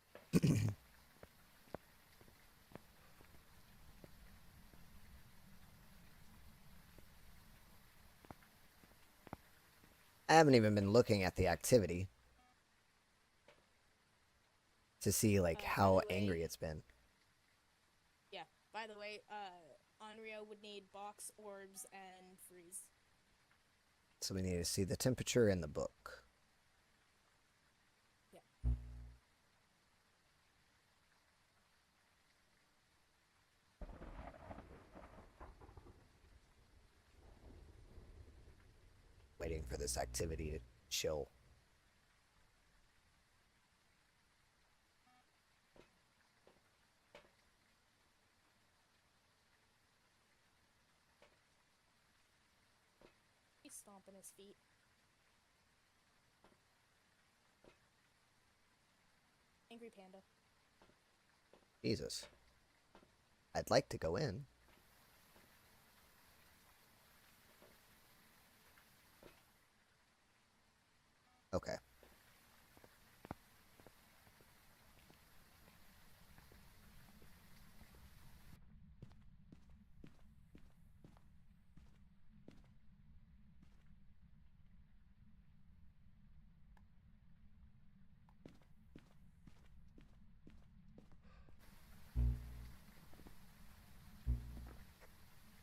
I haven't even been looking at the activity to see like how angry it's been. Yeah, by the way, Onryo would need box, orbs, and freeze. So we need to see the temperature in the book. Yeah. Waiting for this activity to chill. He's stomping his feet. Angry panda. Jesus. I'd like to go in. Okay.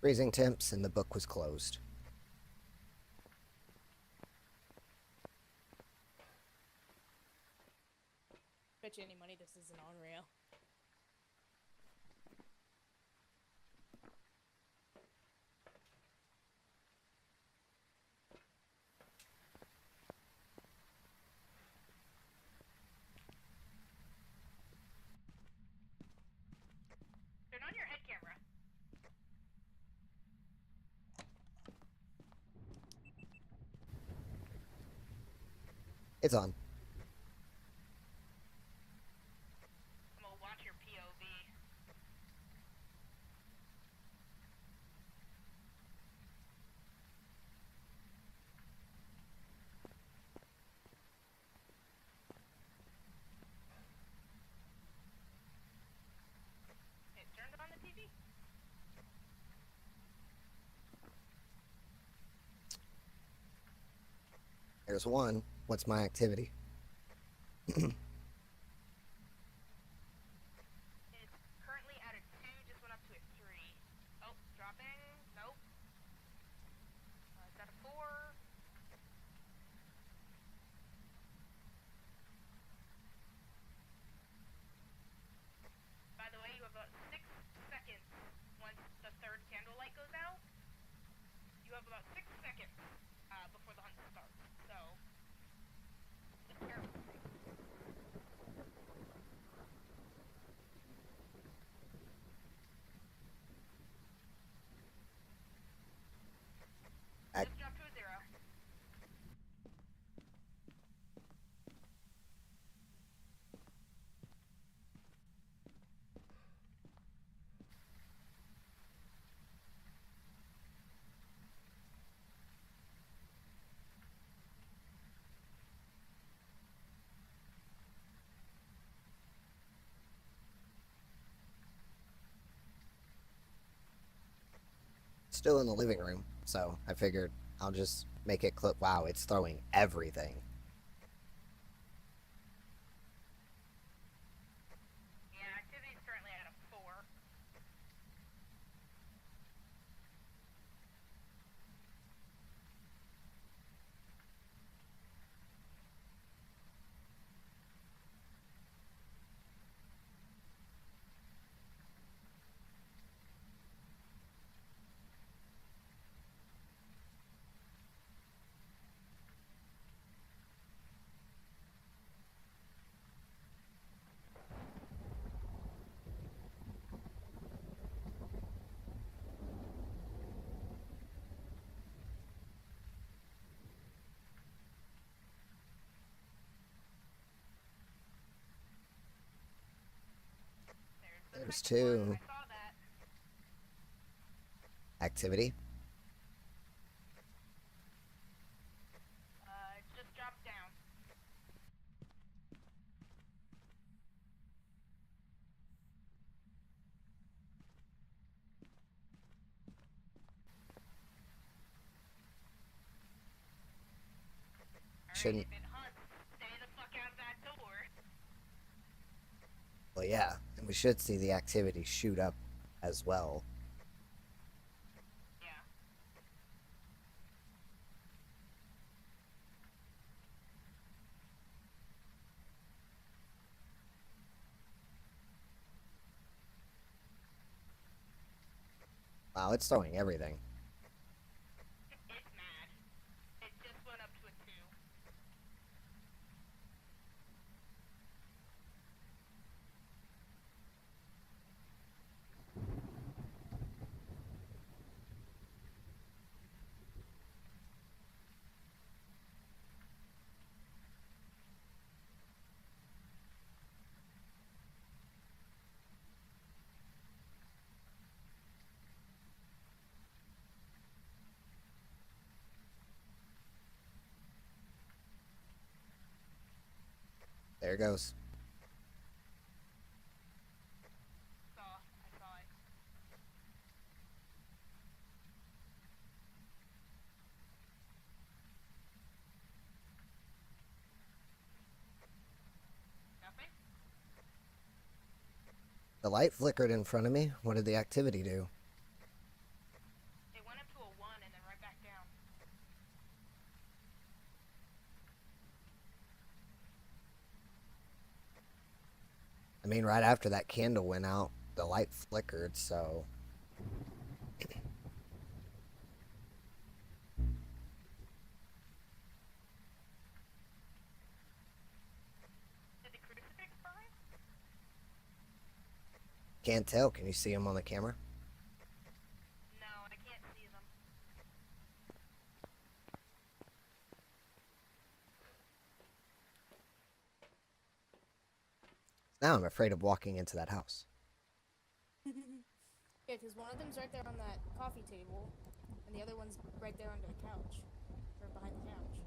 Freezing temps and the book was closed. Bet you any money this isn't Onryo. Turn on your head camera. It's on. I'm gonna watch your POV. It turned on the TV. There's one. What's my activity? It's currently at a 2, just went up to a 3. Oh, dropping. Nope. It's at a 4. By the way, you have about 6 seconds once the third candle light goes out. You have about 6 seconds before the hunt starts. So, be careful. Ac- Just drop to a 0. Still in the living room, so I figured I'll just make it clip. Wow, it's throwing everything. Yeah, activity's currently at a 4. There's second one. two. I saw that. Activity. It just dropped down. Shouldn't. If it hunts, stay the fuck out of that door. Well, yeah, and we should see the activity shoot up as well. Yeah. Wow, it's throwing everything. It's mad. It just went up to a 2. There it goes. I saw it. Nothing? The light flickered in front of me. What did the activity do? It went up to a 1 and then right back down. I mean, right after that candle went out, the light flickered, so... Did the crucifix burn? Can't tell. Can you see him on the camera? No, I can't see them. Now I'm afraid of walking into that house. Yeah, because one of them's right there on that coffee table, and the other one's right there under the couch, or behind the couch.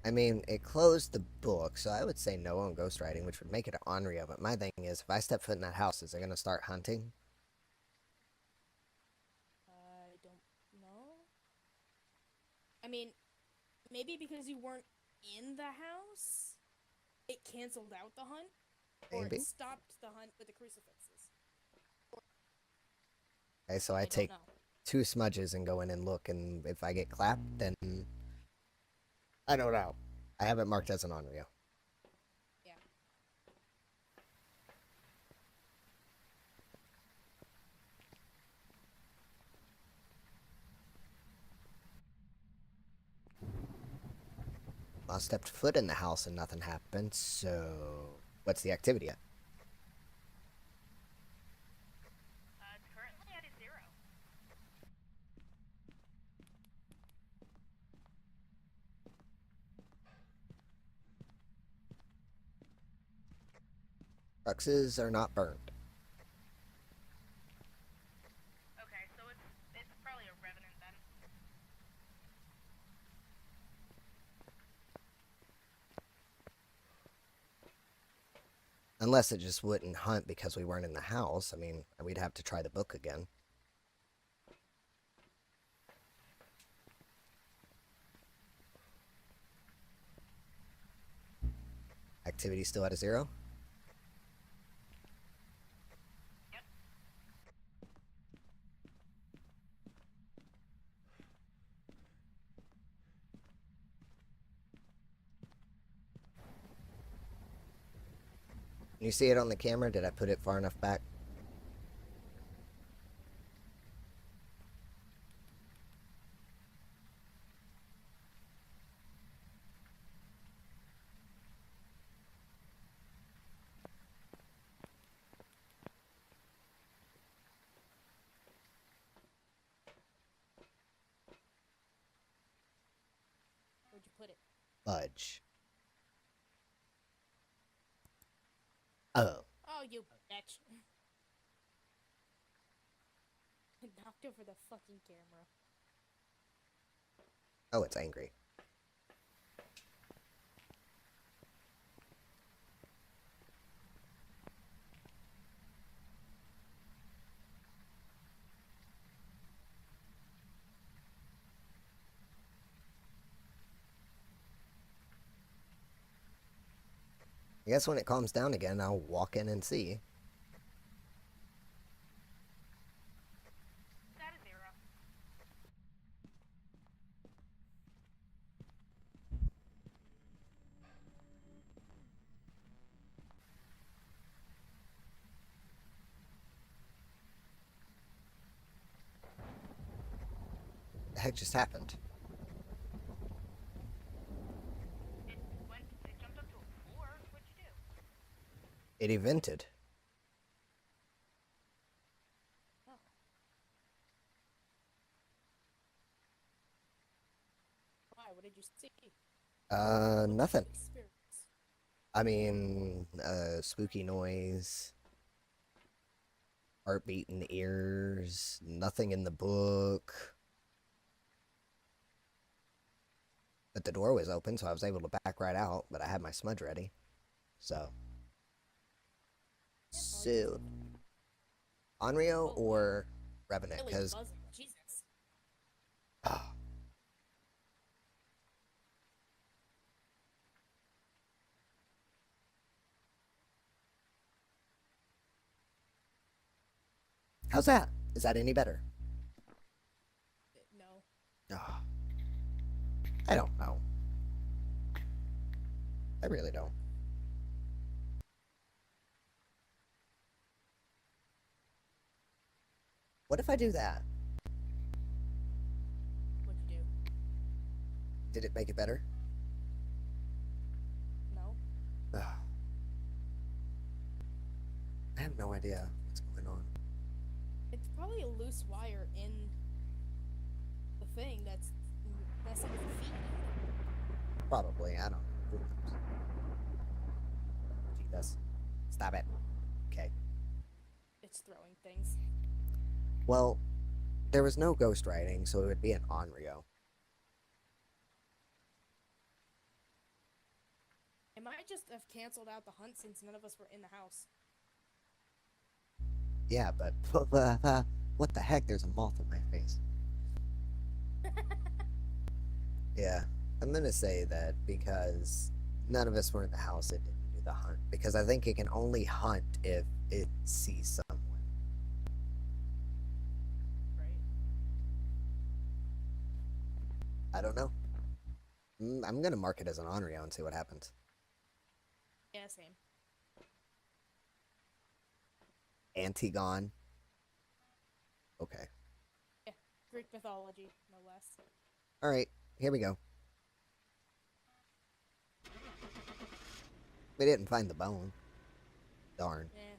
I mean, it closed the book, so I would say no on ghostwriting, which would make it Onryo. But my thing is, if I step foot in that house, is it going to start hunting? I don't know. I mean, maybe because you weren't in the house, it canceled out the hunt, or Maybe. it stopped the hunt with the crucifixes. Okay, so I don't take know. 2 smudges and go in and look, and if I get clapped, then I don't know. I have it marked as an Onryo. Yeah. I stepped foot in the house and nothing happened, so what's the activity at? It's currently at a 0. Cruxes are not burned. Okay, so it's probably a revenant then. Unless it just wouldn't hunt because we weren't in the house. I mean, we'd have to try the book again. Activity still at a 0? Yep. Can you see it on the camera? Did I put it far enough back? Where'd you put it? Fudge. Oh. Oh, you bitch. I knocked over the fucking camera. Oh, it's angry. I guess when it calms down again, I'll walk in and see. It's at a 0. The heck just happened? It jumped up to a 4. What'd you do? It evented. Oh. Why? What did you see? Nothing. Experience. I mean, spooky noise, heartbeat in the ears, nothing in the book. But the door was open, so I was able to back right out, but I had my smudge ready. So. So. Onryo or Revenant? Really Because. buzzing. Jesus. Oh. How's that? Is that any better? No. Oh. I don't know. I really don't. What if I do that? What'd you do? Did it make it better? No. Ugh. I have no idea what's going on. It's probably a loose wire in the thing that's messing with the feed. Probably, I don't know. Who knows? What'd you this. Stop it. Okay. It's throwing things. Well, there was no ghost writing, so it would be an Onryo. It might just have canceled out the hunt since none of us were in the house. Yeah, but what the heck? There's a moth in my face. Yeah, I'm gonna say that because none of us were in the house, it didn't do the hunt. Because I think it can only hunt if it sees someone. Right. I don't know. I'm gonna mark it as an Onryo and see what happens. Yeah, same. Antigone. Okay. Yeah. Greek mythology, no less. All right. Here we go. We didn't find the bone. Darn. Yeah.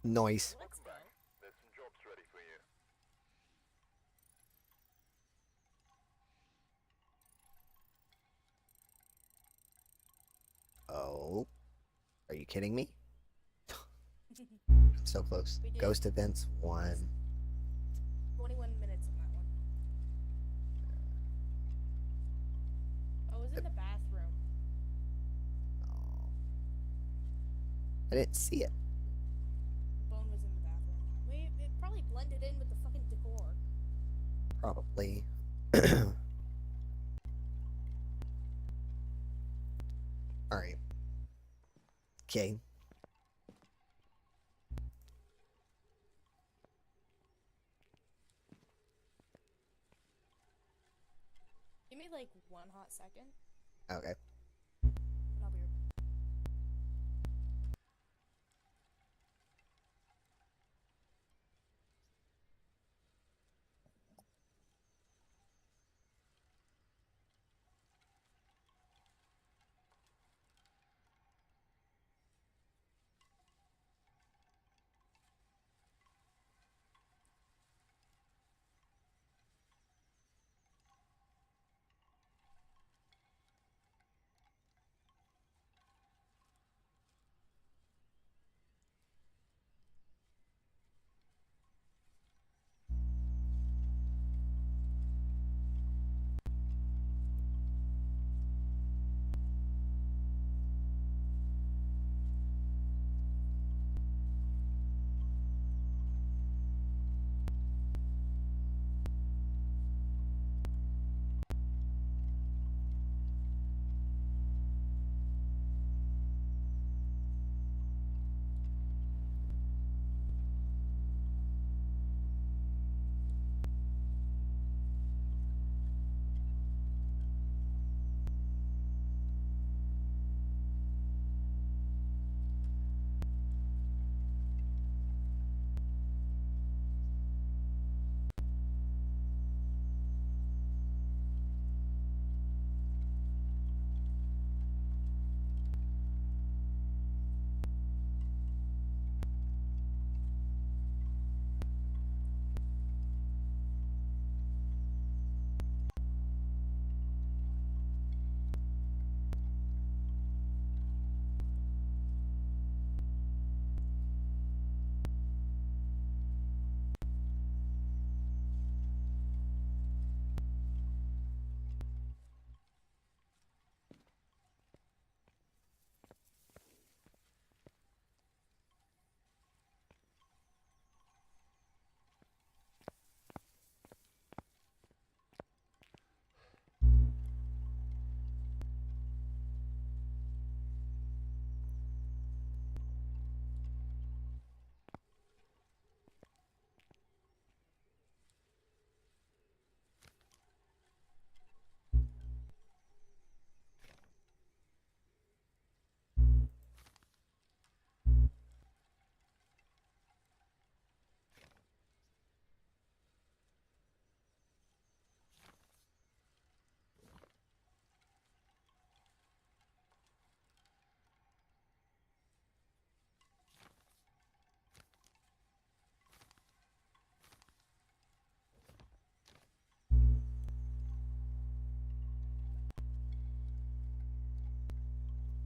Noise. Let's go. There's some jobs ready for you. Oh. Are you kidding me? I'm so close. We did. Ghost events 1. 21 minutes on that one. Oh, it was in the bathroom. Oh. I didn't see it. The bone was in the bathroom. It probably blended in with the fucking decor. Probably. Alright. Okay. Give me like 1 hot second. Okay. And I'll be right back.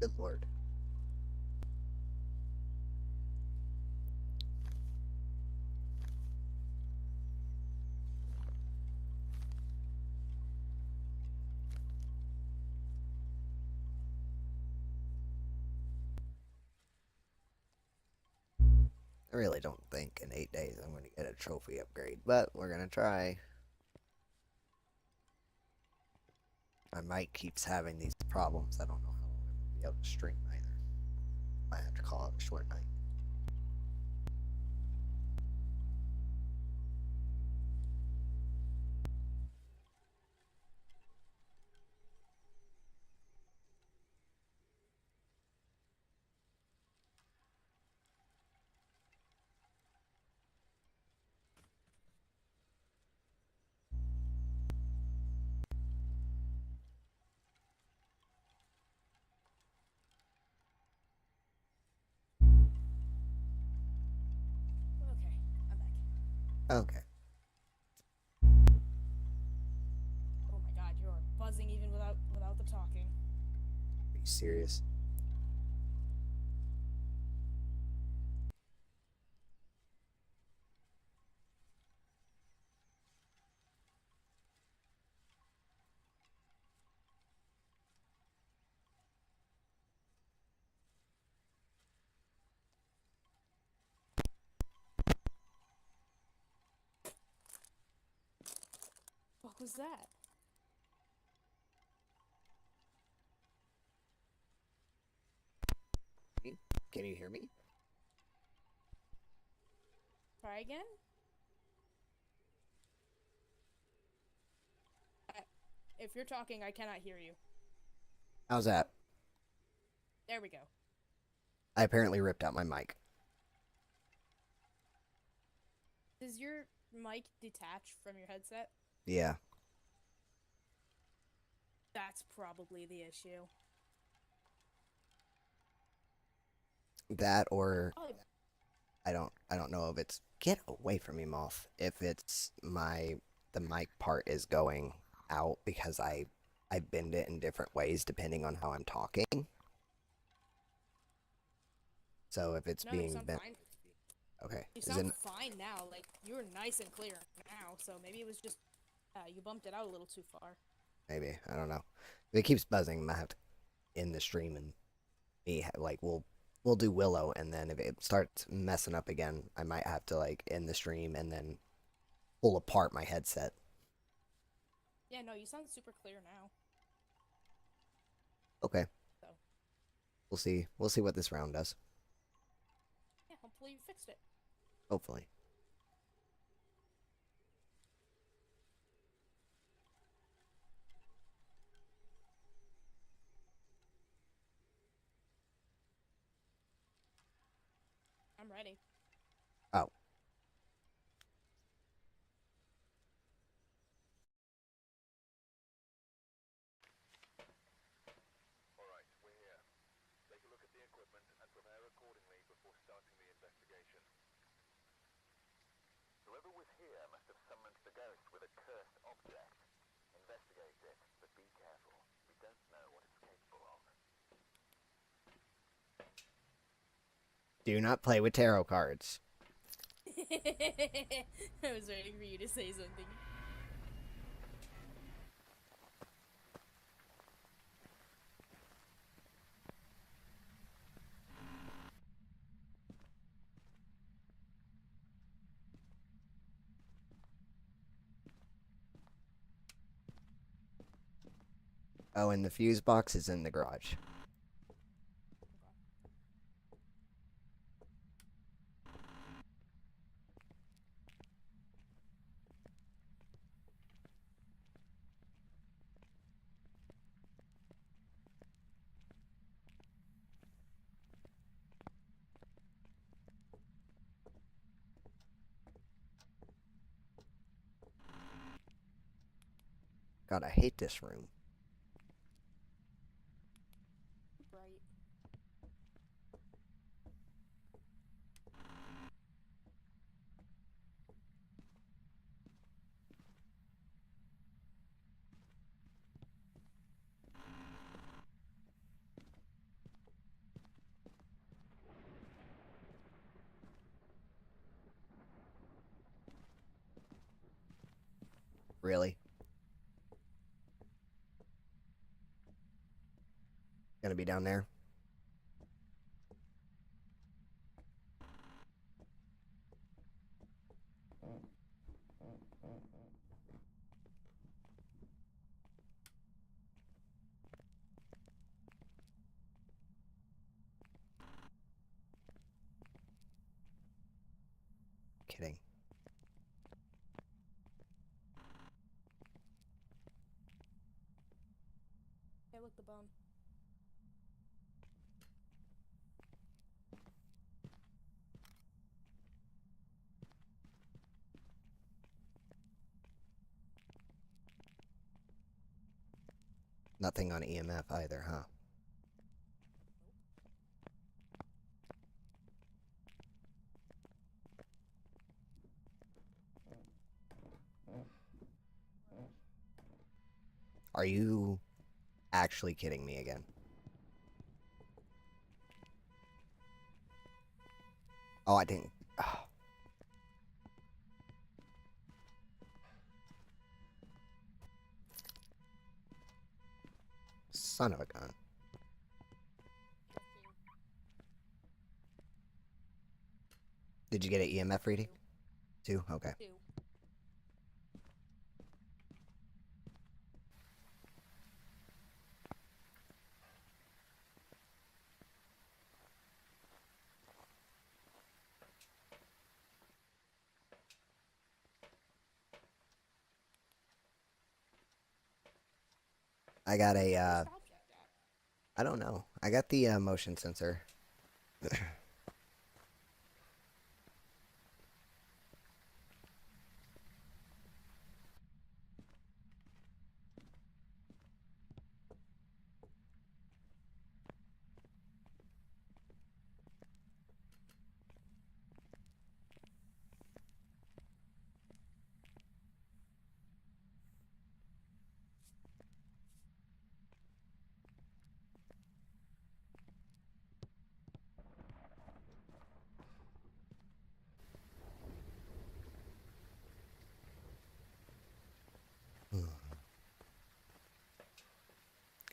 Good lord. I really don't think in 8 days I'm going to get a trophy upgrade, but we're going to try. My mic keeps having these problems. I don't know how long I'm going to be able to stream either. Might have to call it a short night. Okay, I'm back. Okay. Oh my god, you're buzzing even without the talking. Are you serious? What was that? Can you hear me? Try again? If you're talking, I cannot hear you. How's that? There we go. I apparently ripped out my mic. Does your mic detach from your headset? Yeah. That's probably the issue. That or Oh, I don't know if it's get away from me, Moth. If it's the mic part is going out because I bend it in different ways depending on how I'm talking. So if it's no, you being sound bent, fine. okay. You Is sound it fine now. Like, you're nice and clear now, so maybe it was just, you bumped it out a little too far. maybe I don't know. If it keeps buzzing, I might have to end the stream and like we'll do Willow, and then if it starts messing up again, I might have to like end the stream and then pull apart my headset. Yeah, no, you sound super clear now. Okay. So, We'll see. We'll see what this round does. yeah, hopefully you fixed it. Hopefully. I'm ready. Oh. Alright, we're here. Take a look at the equipment and prepare accordingly before starting the investigation. Whoever was here must have summoned the ghost with a cursed object. Investigate it, but be careful. We don't know what it's capable of. Do not play with tarot cards. I was waiting for you to say something. Oh, and the fuse box is in the garage. God, I hate this room. Right. Really? Gonna be down there? Kidding. Hey, look, the bone. Nothing on EMF either, huh? Are you actually kidding me again? Oh, I didn't. Oh. Son of a gun. Did you get an EMF reading? Two? Okay. Two. I got a, Where's the object at? I don't know. I got the motion sensor.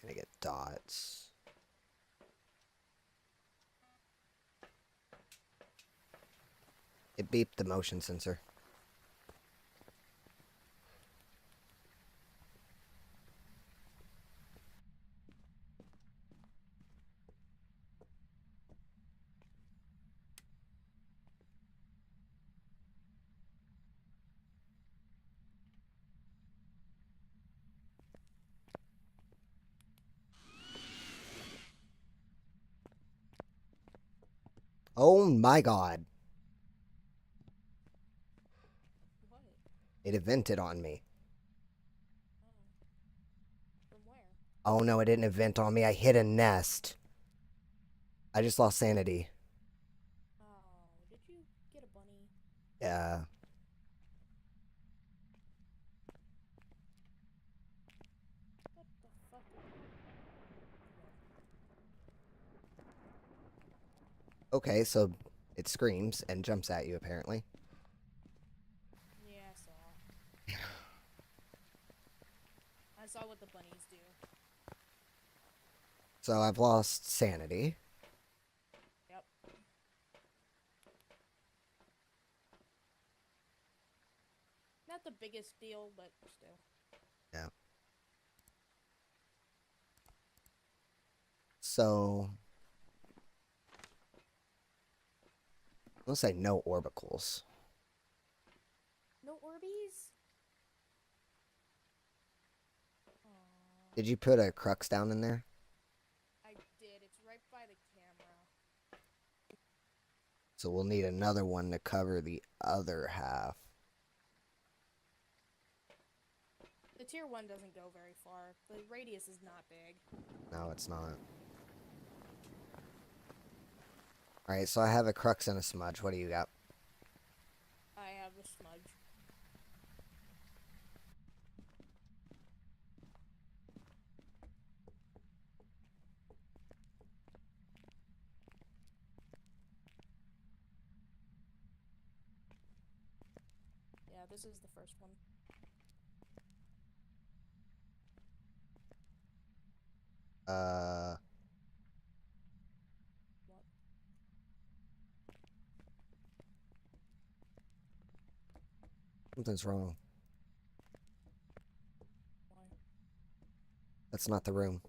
Gonna get dots. It beeped the motion sensor. Oh my god. What? It evented on me. Oh. From where? Oh no, it didn't event on me. I hit a nest. I just lost sanity. Oh, did you get a bunny? Yeah. What the fuck? Okay, so it screams and jumps at you apparently. Yeah, I saw. I saw what the bunnies do. So I've lost sanity. Yep. Not the biggest deal, but still. Yeah. So let's say no orbicals. No Orbeez? Aw, Did you put a crux down in there? I did. It's right by the camera. So we'll need another one to cover the other half. The tier 1 doesn't go very far. The radius is not big. No, it's not. Alright, so I have a crux and a smudge. What do you got? I have a smudge. Yeah, this is the first one. What? Something's wrong. Why? That's not the room.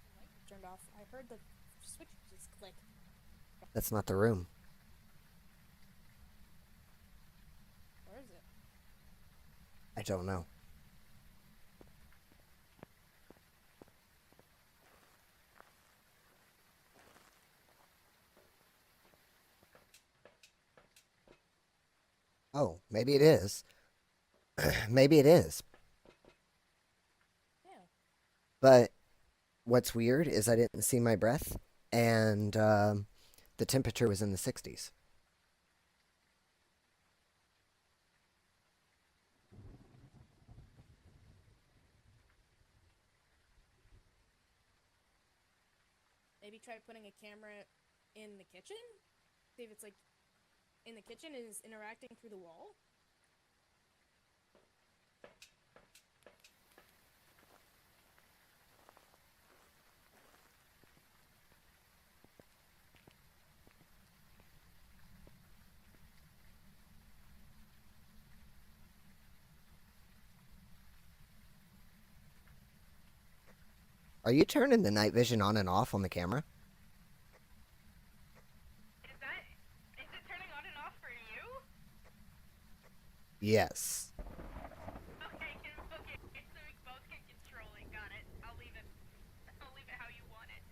The light turned off. I heard the switch just click. That's not the room. Where is it? I don't know. Oh, maybe it is. Maybe it is. Yeah. But what's weird is I didn't see my breath, and the temperature was in the 60s. Maybe try putting a camera in the kitchen? See if it's like in the kitchen and is interacting through the wall? Are you turning the night vision on and off on the camera? Is it turning on and off for you? Yes. Okay, so we both can control it. Got it. I'll leave it how you want it.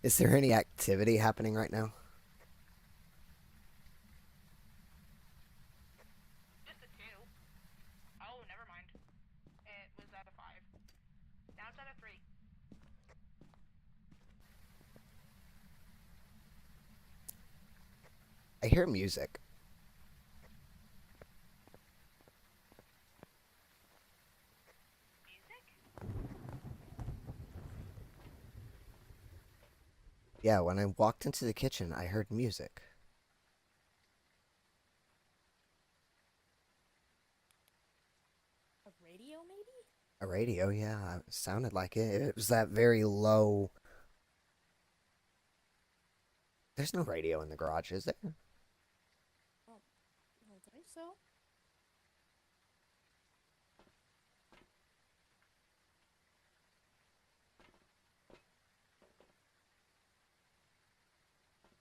Is there any activity happening right now? Just a 2. Oh, never mind. It was at a 5. Now it's at a 3. I hear music. Music? Yeah, when I walked into the kitchen, I heard music. A radio, maybe? A radio, yeah, it sounded like it. It was that very low. There's no radio in the garage, is there? Oh, I don't think so.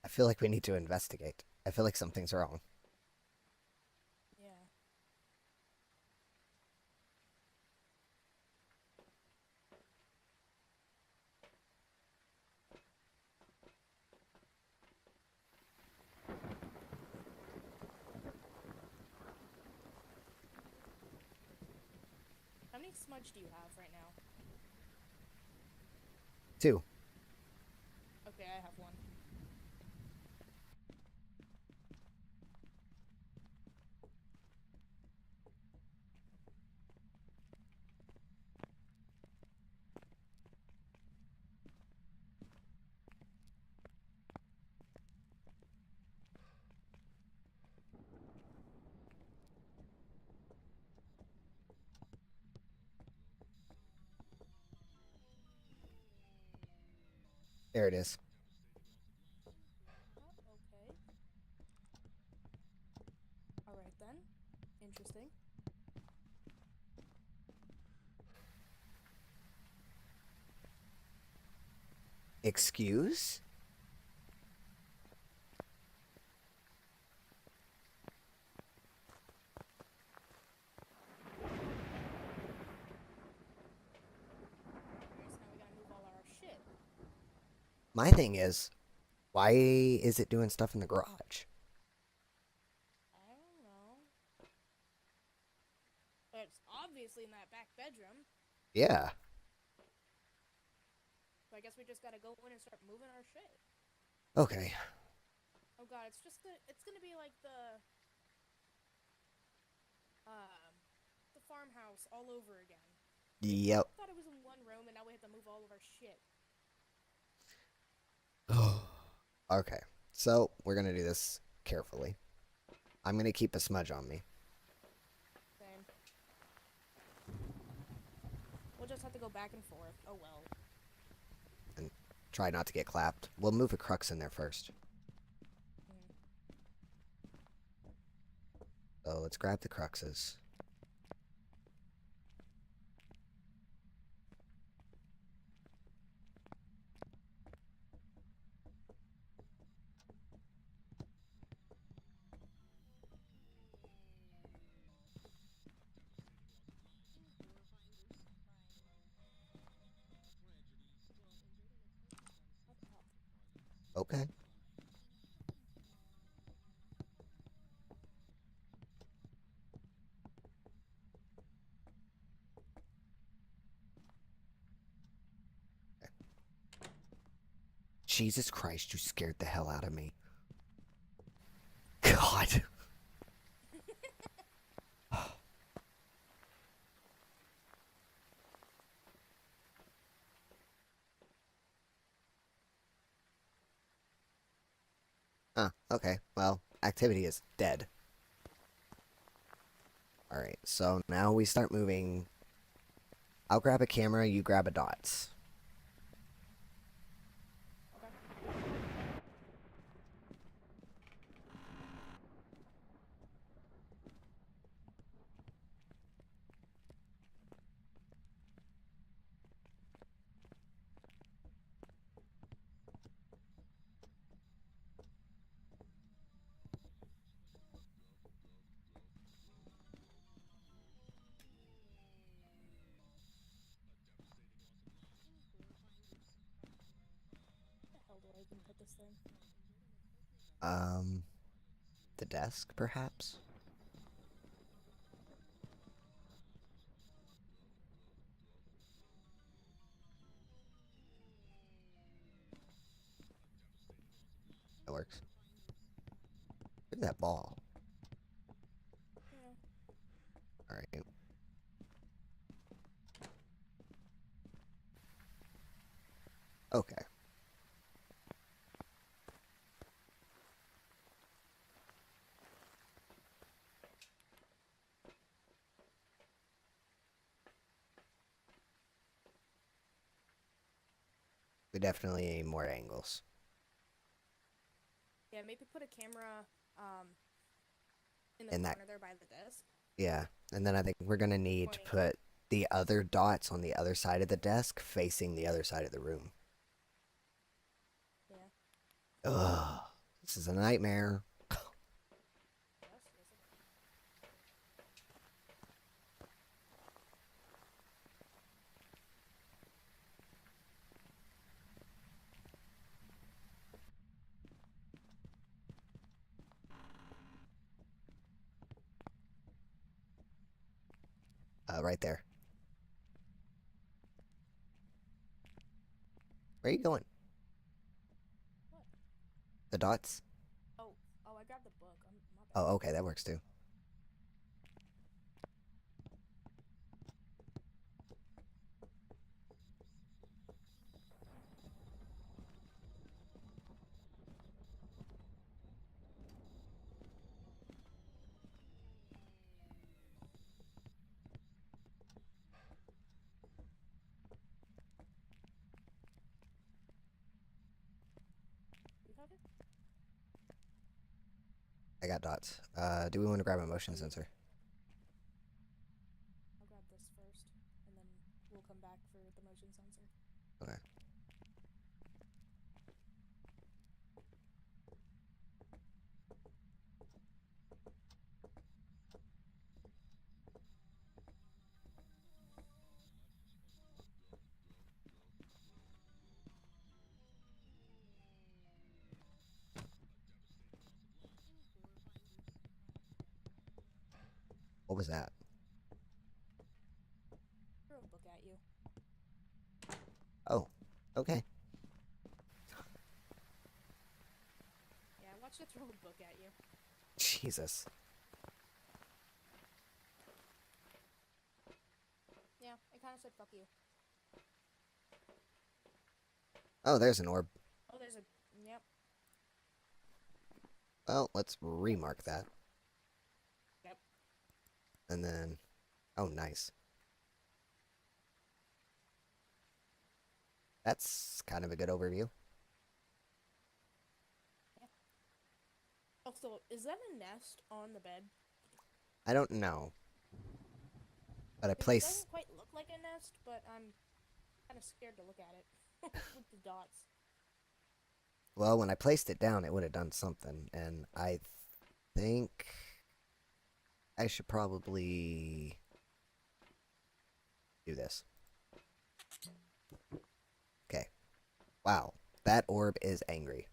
I feel like we need to investigate. I feel like something's wrong. Yeah. How many smudge do you have right now? 2. Okay, I have 1. There it is. Oh, okay. Alright then. Interesting. Excuse? Alright, so now we gotta move all our shit. My thing is, why is it doing stuff in the garage? I don't know. But it's obviously in that back bedroom. Yeah. So I guess we just gotta go in and start moving our shit. Okay. Oh god, it's gonna be like the farmhouse all over again. Yep. I thought it was in one room and now we have to move all of our shit. Okay. So, we're gonna do this carefully. I'm gonna keep a smudge on me. Same. just have to go back and forth. Oh well. And try not to get clapped. We'll move a crux in there first. Mm. So let's grab the cruxes. Okay. Jesus Christ, you scared the hell out of me. God. Okay. Well, activity is dead. Alright, so now we start moving. I'll grab a camera, you grab a dots. Okay. Where the hell do I even put this thing? The desk, perhaps? That works. Look at that ball. Yeah. Alright. Okay. We definitely need more angles. Yeah, maybe put a camera in the In that- corner there by the desk. Yeah, and then I think we're gonna need to Pointing. put the other dots on the other side of the desk facing the other side of the room. Yeah. Ugh. This is a nightmare. Yes, yes it is. Right there. Where are you going? What? The dots? Oh, I grabbed the book. My bad. Oh, okay, that works too. You have it? I got dots. Do we want to grab a motion sensor? I'll grab this first, and then we'll come back for the motion sensor. Okay. What was that? Throw a book at you. Oh, okay. Yeah, watch it throw a book at you. Jesus. Yeah, it kind of said fuck you. Oh, there's an orb. Oh, there's a. Yep. Well, let's remark that. Yep. And then... Oh, nice. That's kind of a good overview. Also, is that a nest on the bed? I don't know, but I 'Cause it placed. doesn't quite look like a nest, but I'm kind of scared to look at it with the dots. Well, when I placed it down, it would have done something, and I think I should probably do this. Okay. Wow, that orb is angry.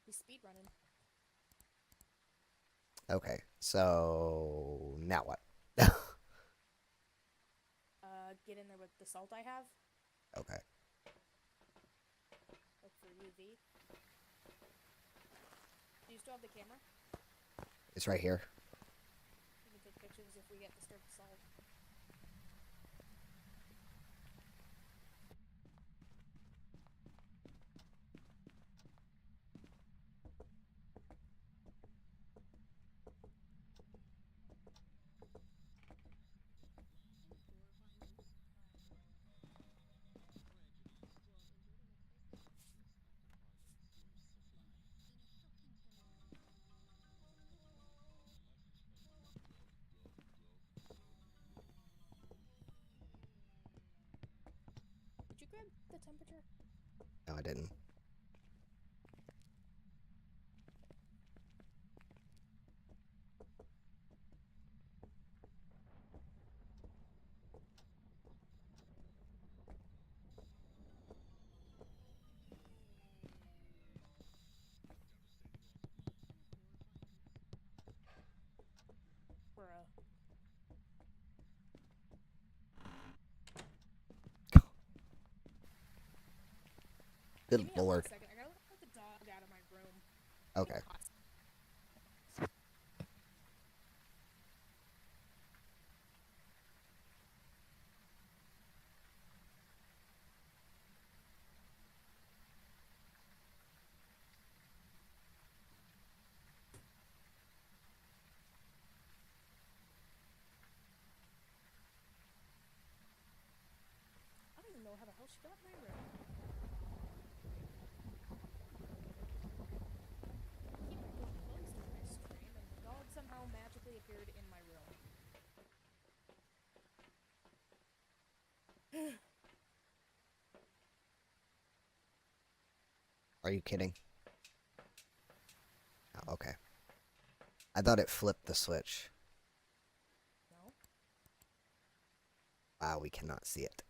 He's speed running. Okay, so now what? Get in there with the salt I have. Okay. Look for UV. Do you still have the camera? It's right here. You can take pictures if we get disturbed salt. Did you grab the temperature? No, I didn't. Bruh. Good Give me a lord. hot second. I gotta let the dog out of my room. Okay. I don't even know how the hell she got in my room. Keep my door closed during my stream, and the dog somehow magically appeared in my room. Are you kidding? Oh, okay. I thought it flipped the switch. No? Wow, we cannot see it.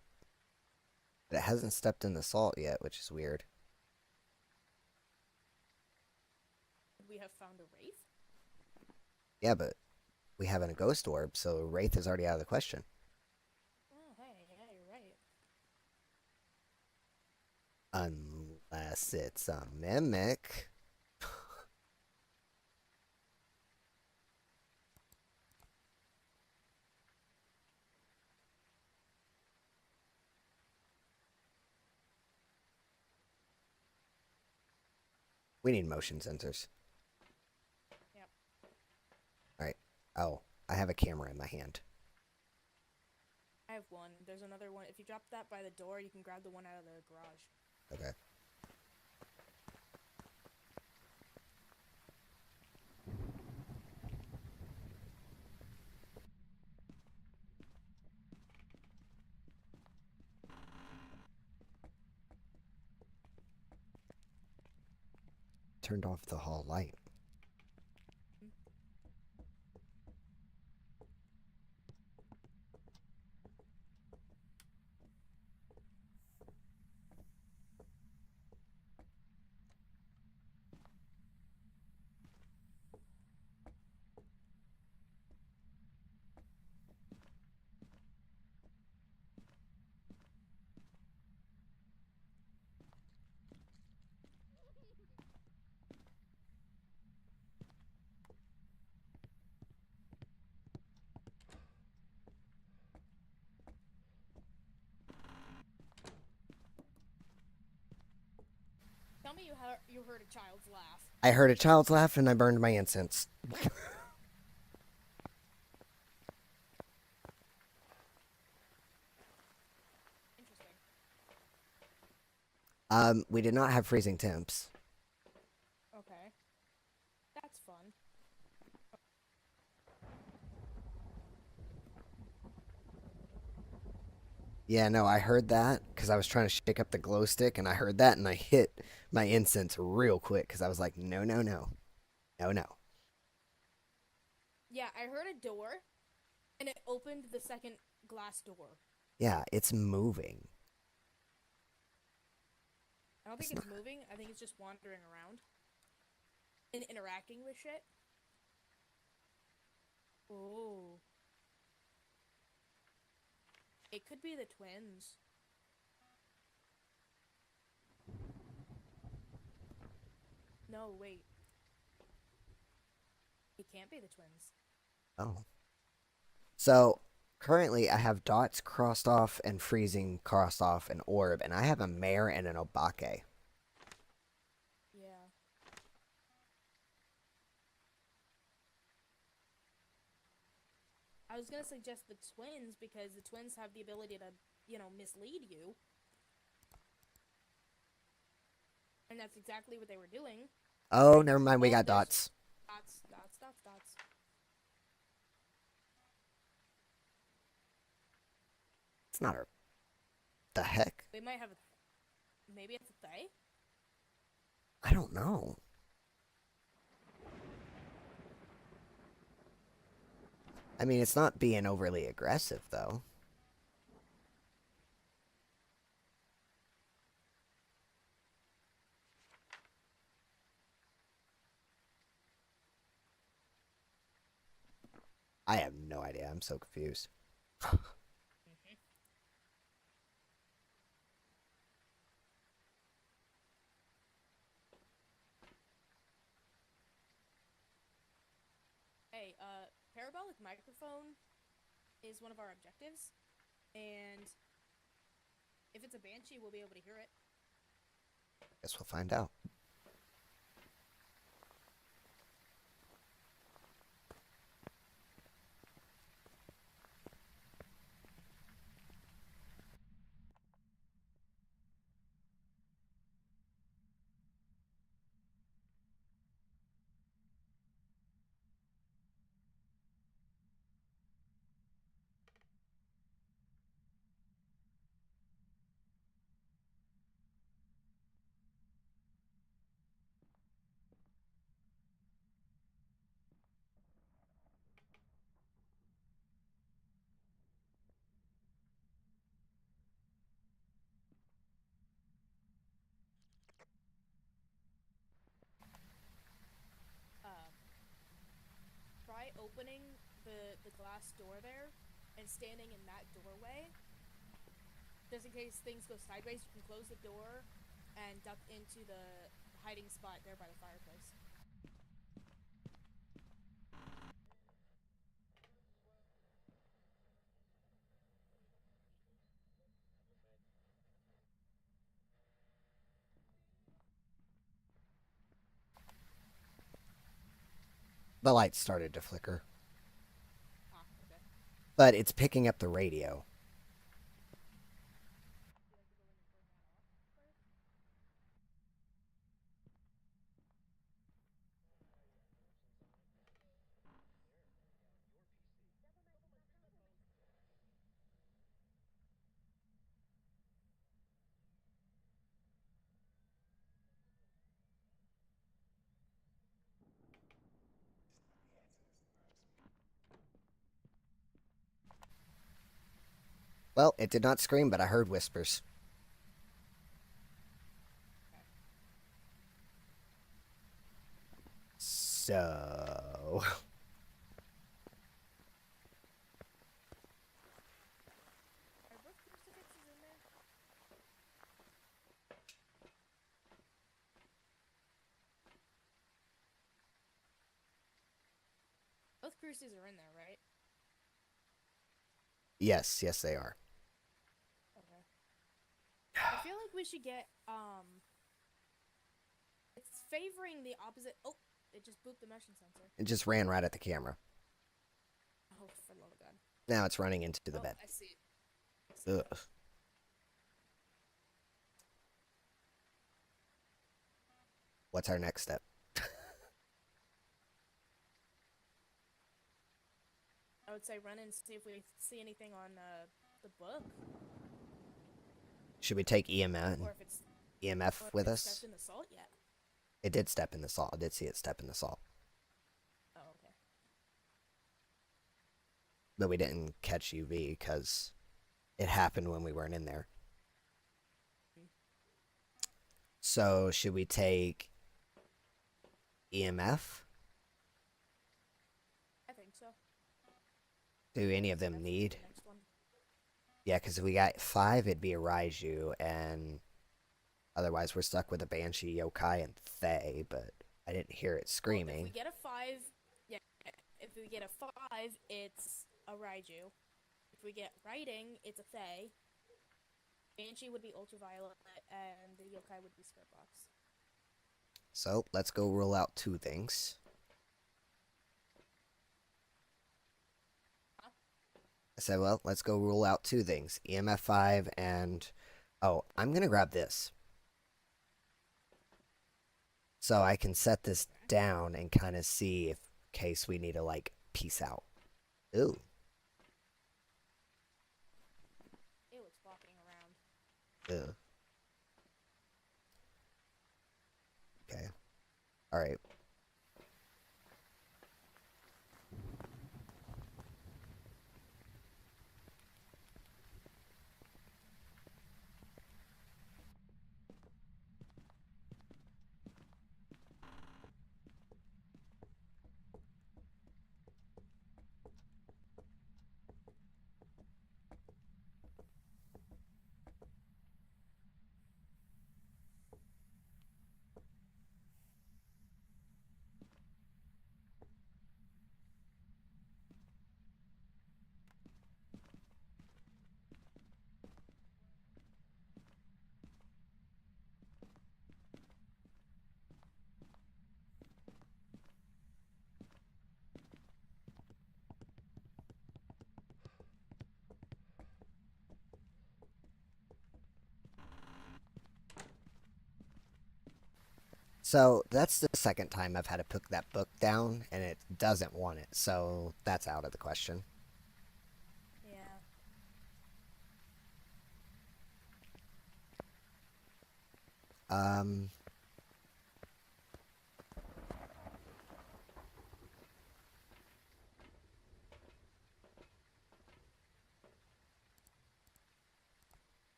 But it hasn't stepped in the salt yet, which is weird. Could we have found a wraith? Yeah, but we have a ghost orb, so Wraith is already out of the question. Oh, hey, yeah, you're right. Unless it's a mimic. We need motion sensors. Yep. Alright. Oh, I have a camera in my hand. I have one. There's another one. If you drop that by the door, you can grab the one out of the garage. Okay. Turned off the hall light. Tell me you heard a child's laugh. I heard a child's laugh and I burned my incense. We did not have freezing temps. Okay. That's fun. Yeah, no, I heard that because I was trying to shake up the glow stick, and I heard that, and I hit my incense real quick because I was like, no, no, no, no, no. Yeah, I heard a door, and it opened the second glass door. Yeah, it's moving. I don't think It's it's not. moving. I think it's just wandering around and interacting with shit. Oh, it could be the twins. No, wait. It can't be the twins. Oh. So currently, I have dots crossed off and freezing crossed off an orb, and I have a mare and an obake. Yeah. I was gonna suggest the twins because the twins have the ability to, mislead you. And that's exactly what they were doing. Oh, Right? never mind. We Oh, got there's dots. dots, dots, dots, dots. It's not her. The heck? We might have a. Maybe it's a they? I don't know. I mean, it's not being overly aggressive, though. I have no idea. I'm so confused. Mm-hmm. Hey, parabolic microphone is one of our objectives, and if it's a banshee, we'll be able to hear it. Guess we'll find out. Um, Try opening the glass door there and standing in that doorway. Just in case things go sideways, you can close the door and duck into the hiding spot there by the fireplace. The lights started to flicker, Ah, okay. but it's picking up the radio. You like to go in and turn that off first? Well, it did not scream, but I heard whispers. Okay. So. Are both crucifixes in there? Both crucifixes are in there, right? Yes, yes, they are. Okay. I feel like we should get it's favoring the opposite. Oh, it just booped the motion sensor. It just ran right at the camera. Oh, for the love of God. Now it's running into the Oh, bed. I see it. I see it. Ugh. What's our next step? I would say run and see if we see anything on the book, Should we take EMF, or if it's EMF with it's us? stepped in the salt yet. It did step in the salt. I did see it step in the salt. Oh, okay. But we didn't catch UV because it happened when we weren't in there. So should we take EMF? I think so. Do any of them That's need? the next one. Yeah, because if we got 5, it'd be a Raiju, and otherwise we're stuck with a Banshee, Yokai, and Fae, but I didn't hear it Well, screaming. if we get a 5, yeah. If we get a 5, it's a Raiju. If we get writing, it's a Fae. Banshee would be Ultraviolet, and the Yokai would be Spirit Box. So let's go rule out 2 things. Huh? I said, well, let's go rule out 2 things. EMF 5 and... Oh, I'm going to grab this. So I can set this down and kind of see if case we need to, like, peace out. Ooh. Ew, it's walking around. Ugh. Okay. Alright. So that's the second time I've had to put that book down, and it doesn't want it. So that's out of the question. Yeah. Um,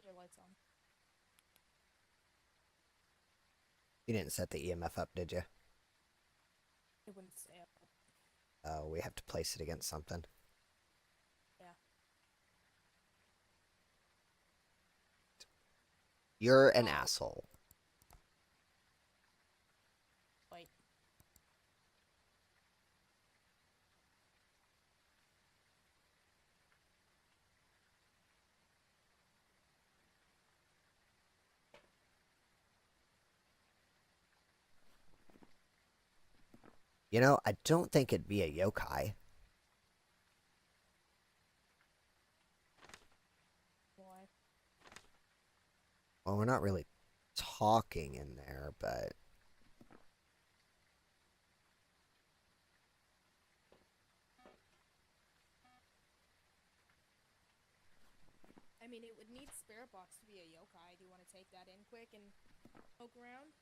Your light's on. you didn't set the EMF up, did you? It wouldn't stay up. Oh, we have to place it against something. Yeah. You're an asshole. Wait. You know, I don't think it'd be a yokai. Why? Well, we're not really talking in there, but I mean, it would need Spirit Box to be a yokai. Do you want to take that in quick and poke around?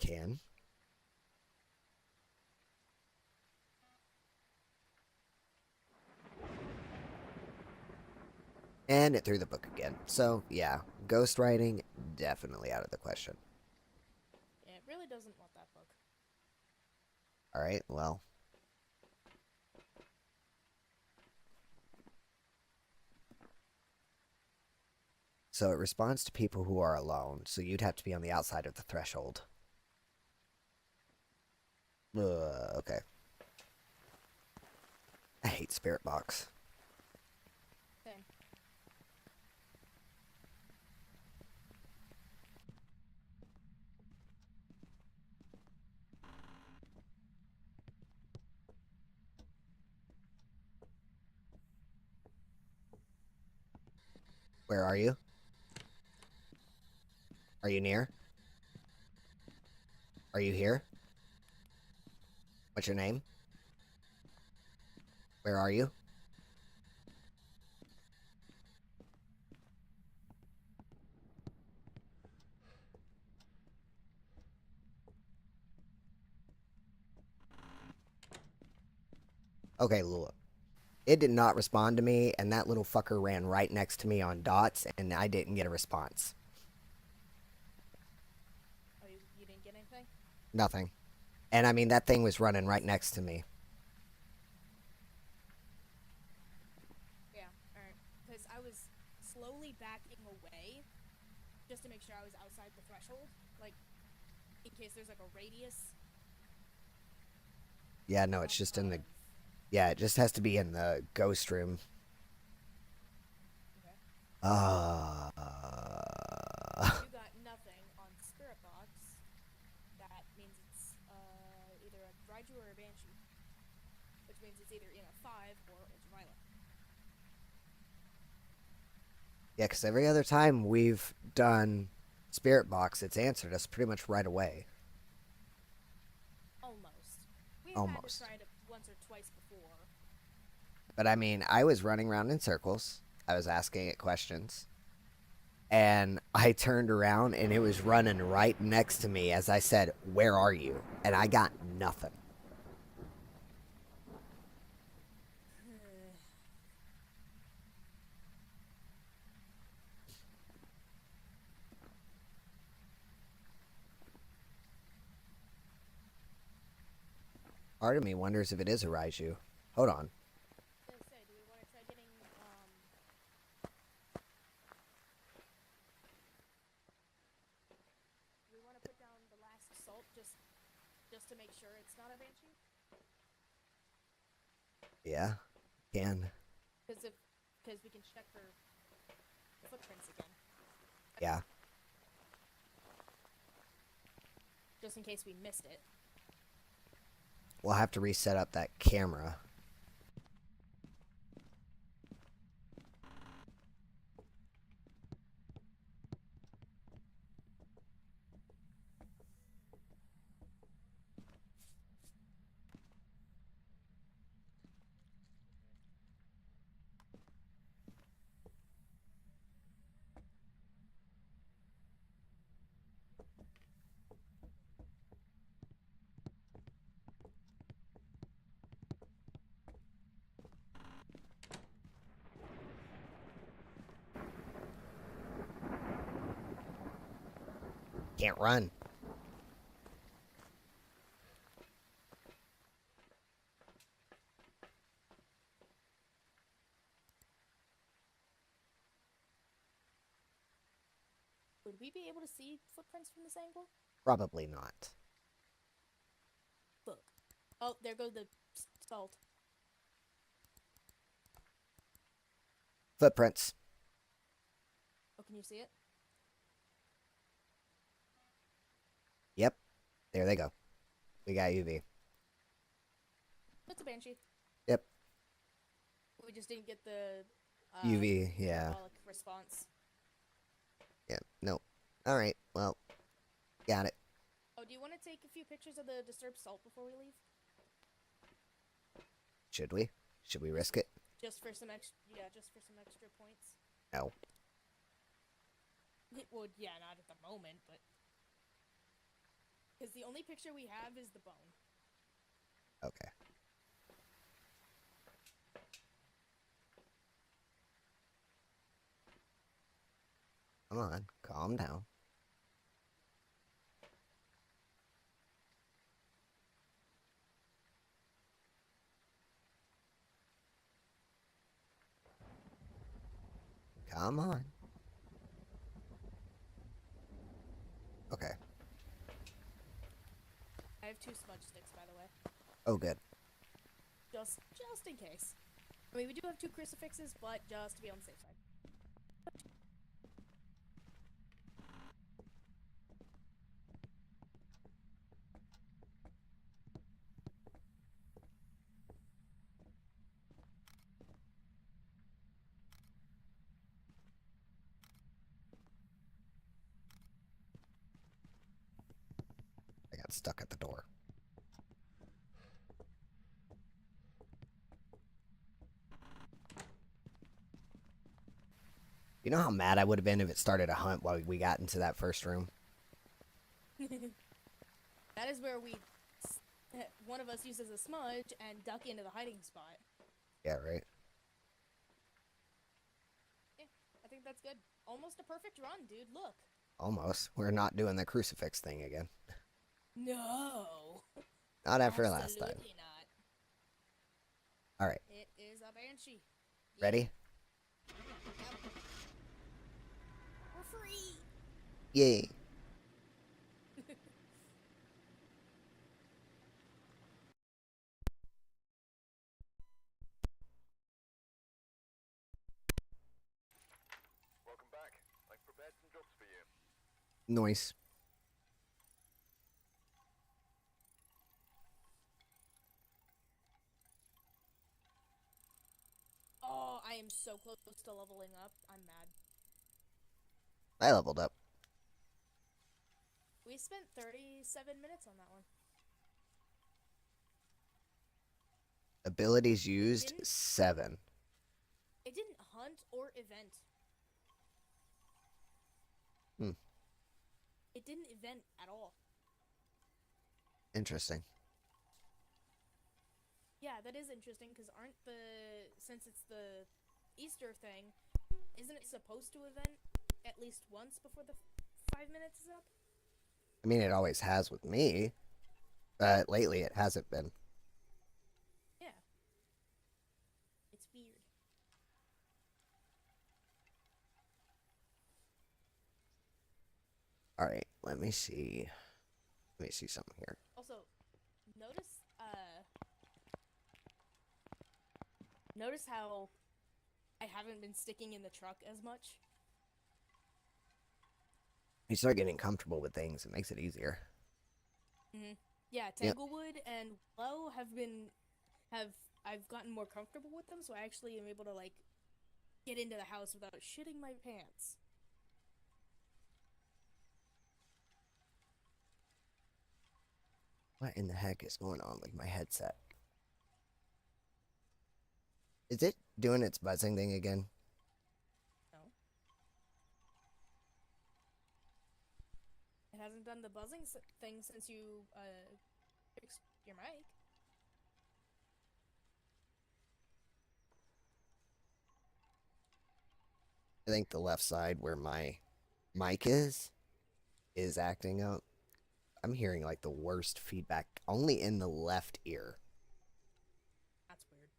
can. And it threw the book again. So, yeah, ghostwriting, definitely out of the question. Yeah, it really doesn't want that book. Alright, well. So it responds to people who are alone, so you'd have to be on the outside of the threshold. Okay. I hate Spirit Box. Same. Where are you? Are you near? Are you here? What's your name? Where are you? Okay, Lula. It did not respond to me, and that little fucker ran right next to me on dots, and I didn't get a response. Oh, you didn't get anything? Nothing. And I mean, that thing was running right next to me. Yeah, alright. Because I was slowly backing away just to make sure I was outside the threshold. Like, in case there's like a radius. Yeah, no, it's just in the... Yeah, it just has to be in the ghost room. Okay. Uh... You got nothing on Spirit Box. That means it's either a Raiju or a Banshee. Which means it's either in a 5 or ultraviolet. Yeah, because every other time we've done Spirit Box, it's answered us pretty much right away. Almost. We've had to Almost. try it once or twice before. But I mean, I was running around in circles. I was asking it questions. And I turned around and it was running right next to me as I said, "Where are you?" And I got nothing. Part of me wonders if it is a Raiju. Hold on. I was gonna say, do we want to try getting do we want to put down the last assault just to make sure it's not a Banshee? Yeah, can. Because we can check for footprints again. Yeah. Just in case we missed it. We'll have to reset up that camera. Can't run. Would we be able to see footprints from this angle? Probably not. Look. Oh, there goes the salt. Footprints. Oh, can you see it? Yep. There they go. We got UV. It's a Banshee. Yep. We just didn't get the UV, yeah. parabolic response. Yep. Nope. Alright, well. Got it. Oh, do you want to take a few pictures of the disturbed salt before we leave? Should we? Should we risk it? Just for some extra points. No. It would, yeah, not at the moment, but because the only picture we have is the bone. Okay. Come on, calm down. Come on. Okay. I have 2 smudge sticks, by the way, Oh, good. just in case. I mean, we do have 2 crucifixes, but just to be on the safe side. got stuck at the door. You know how mad I would have been if it started a hunt while we got into that first room? That is where one of us uses a smudge and duck into the hiding spot. Yeah, right? Yeah, I think that's good. Almost a perfect run, dude. Look. Almost. We're not doing the crucifix thing again. No. Not after last time. Absolutely not. Alright, It is a banshee. ready? Yep. We're free. Yay. Welcome back. I've prepared some jobs for you. Noise. Oh, I am so close to leveling up. I'm mad. I leveled up. We spent 37 minutes on that one. Abilities used, Didn't- 7. It didn't hunt or event. Hmm. It didn't event at all. Interesting. Yeah, that is interesting, because since it's the Easter thing, isn't it supposed to event at least once before the 5 minutes is up? I mean, it always has with me, but lately it hasn't been. Yeah. It's weird. Alright, let me see. Let me see something here. Also, notice how I haven't been sticking in the truck as much. You start getting comfortable with things, it makes it easier. Yeah, Yep. Tanglewood and Willow I've gotten more comfortable with them, so I actually am able to, like, get into the house without shitting my pants. What in the heck is going on with my headset? Is it doing its buzzing thing again? No. It hasn't done the buzzing thing since you, fixed your mic. I think the left side where my mic is acting up. I'm hearing like the worst feedback only in the left ear. That's weird.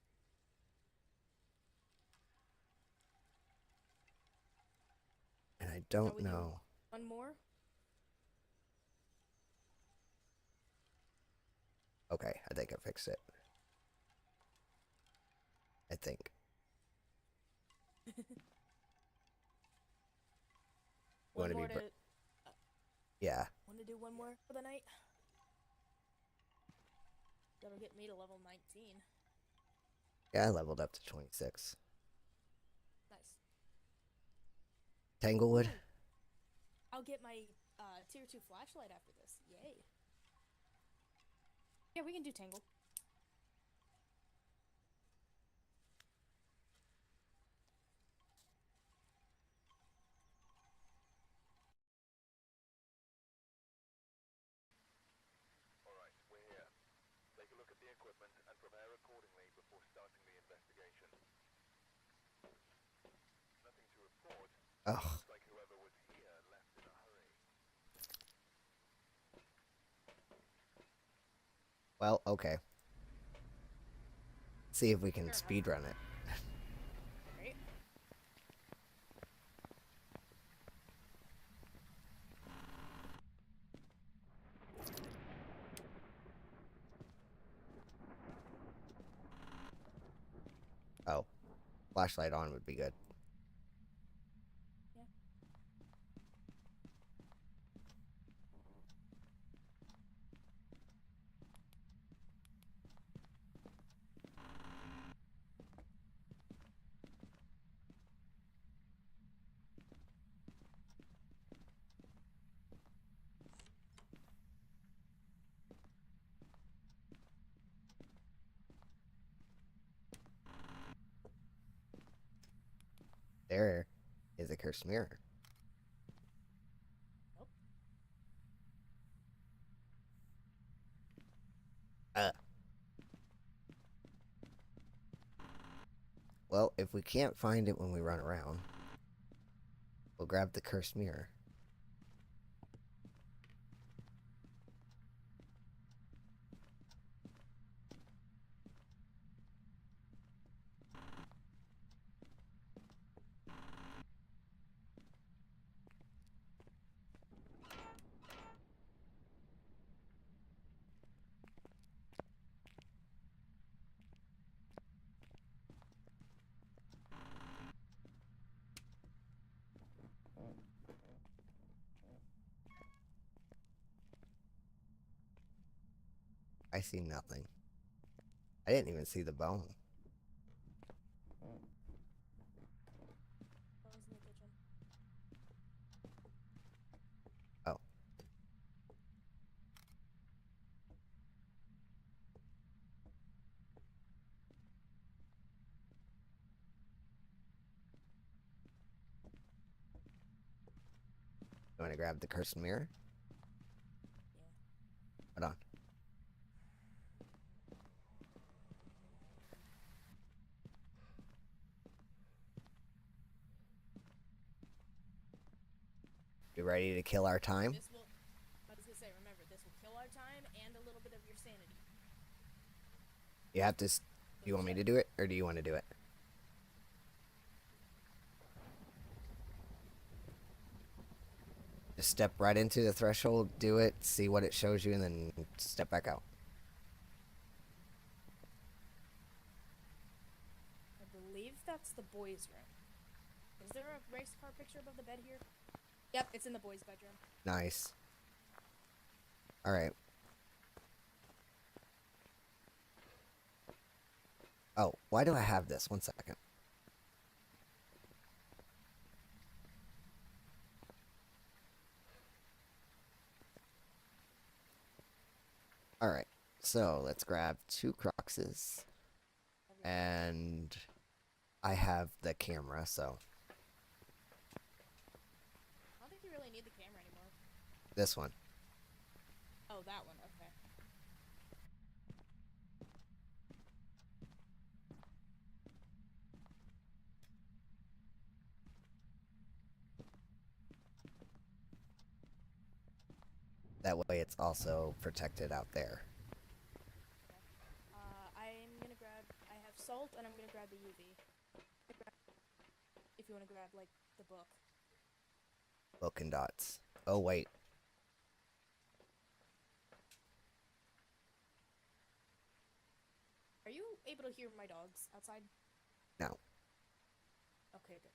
And I Shall don't we do know. one more? Okay, I think I fixed it. I think. One Wanna be more br- to... Yeah. Want to do one more for the night? That'll get me to level 19. Yeah, I leveled up to 26. Nice. Tanglewood? Ooh. I'll get my tier 2 flashlight after this. Yay. Yeah, we can do Tangle. Alright, we're here. Take a look at the equipment and prepare accordingly before starting the investigation. Nothing to report. Oh, Looks like whoever was here left in a hurry. well, okay. See if we can Sure. speedrun it. Right? Oh, flashlight on would be good. Yeah. cursed mirror. Nope. Well, if we can't find it when we run around, we'll grab the cursed mirror. I see nothing. I didn't even see the bone. Bones in the kitchen. Oh. You want to grab the cursed mirror? Yeah. Hold on. You ready to kill our time? This will. I was gonna say, remember, this will kill our time and a little bit of your sanity. You have to. Do you want me to do it, or do you want to do it? Just step right into the threshold, do it, see what it shows you, and then step back out. I believe that's the boys' room. Is there a race car picture above the bed here? Yep, it's in the boys' bedroom. Nice. Alright. Oh, why do I have this? 1 second. Alright, so let's grab 2 Croxes. And I have the camera, so I don't think you really need the camera anymore. this one. Oh, that one, okay. That way it's also protected out there. I'm gonna grab. I have salt, and I'm gonna grab the UV. If you wanna grab, like, the book. Book and dots. Oh, wait. Are you able to hear my dogs outside? No. Okay, good.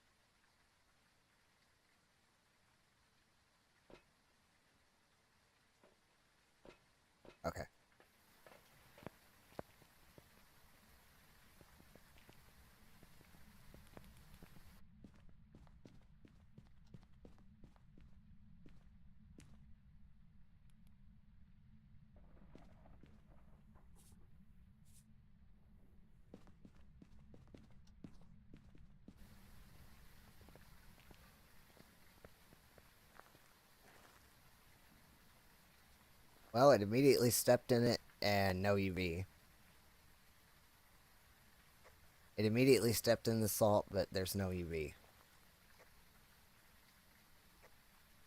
Okay. Well, it immediately stepped in it, and no UV. It immediately stepped in the salt, but there's no UV.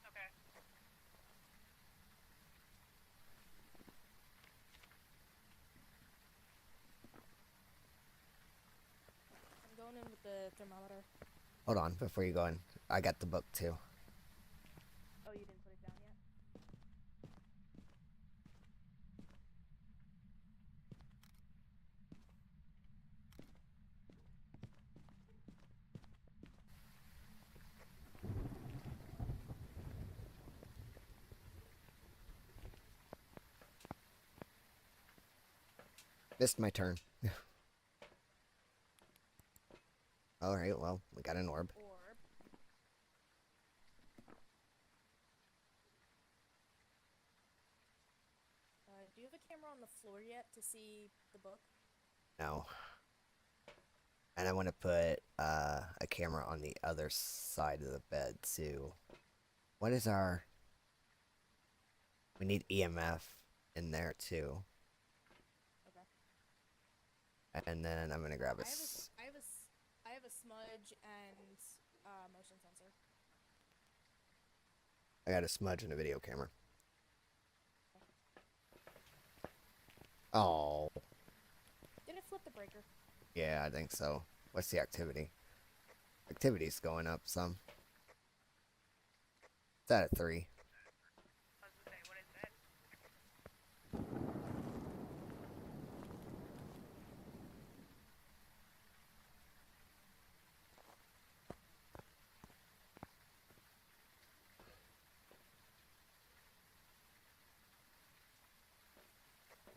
Okay. I'm going in with the thermometer. Hold on, before you go in. I got the book, too. Oh, you didn't put it down yet? Missed my turn. Alright, well, we got an orb. Orb. Do you have a camera on the floor yet to see the book? No. And I want to put a camera on the other side of the bed too. What is our... We need EMF in there too. Okay. And then I'm gonna grab a... I have a smudge and motion sensor. I got a smudge and a video camera. Oh. Did it flip the breaker? Yeah, I think so. What's the activity? Activity's going up some. It's at a 3. I was gonna say, what is that?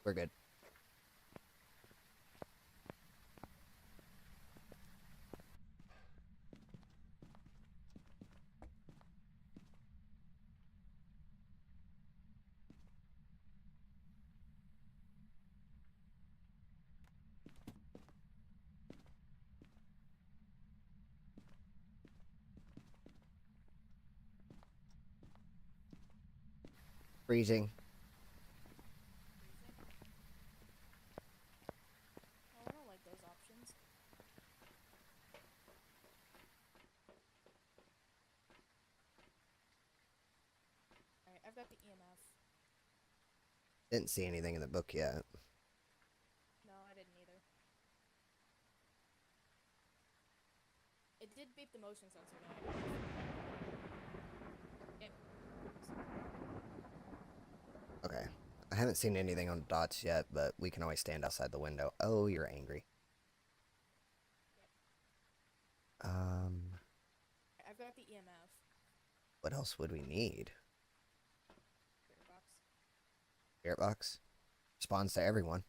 We're good. Freezing. Oh, I don't like those options. Alright, I've got the EMF. Didn't see anything in the book yet. No, I didn't either. It did beep the motion sensor though. It... Okay. I haven't seen anything on dots yet, but we can always stand outside the window. Oh, you're angry. I've got the EMF. What else would we need? Spirit box. Spirit box? Responds to everyone.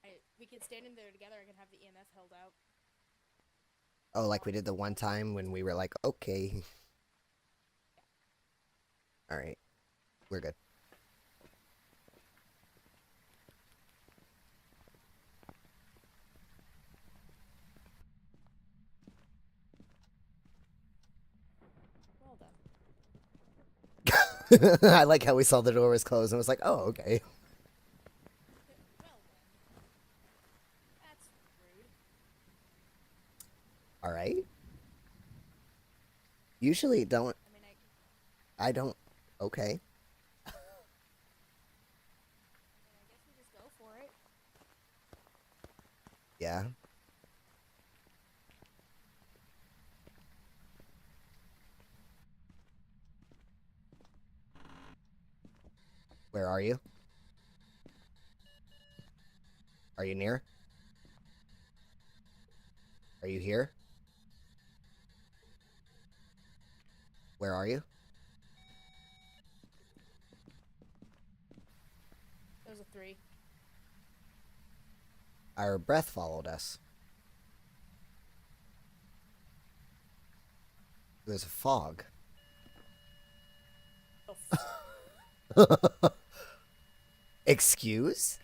Yeah. We can stand in there together. I can have the EMF held out. Oh, like we did the one time when we were like, okay. Alright. We're good. Well done. I like how we saw the door was closed and was like, oh, okay. Well then. That's rude. Alright. Usually don't... I mean, I don't... Okay. I guess we just go for it. Yeah. Where are you? Are you near? Are you here? Where are you? There's a 3. Our breath followed us. There's a fog. Oh, Excuse?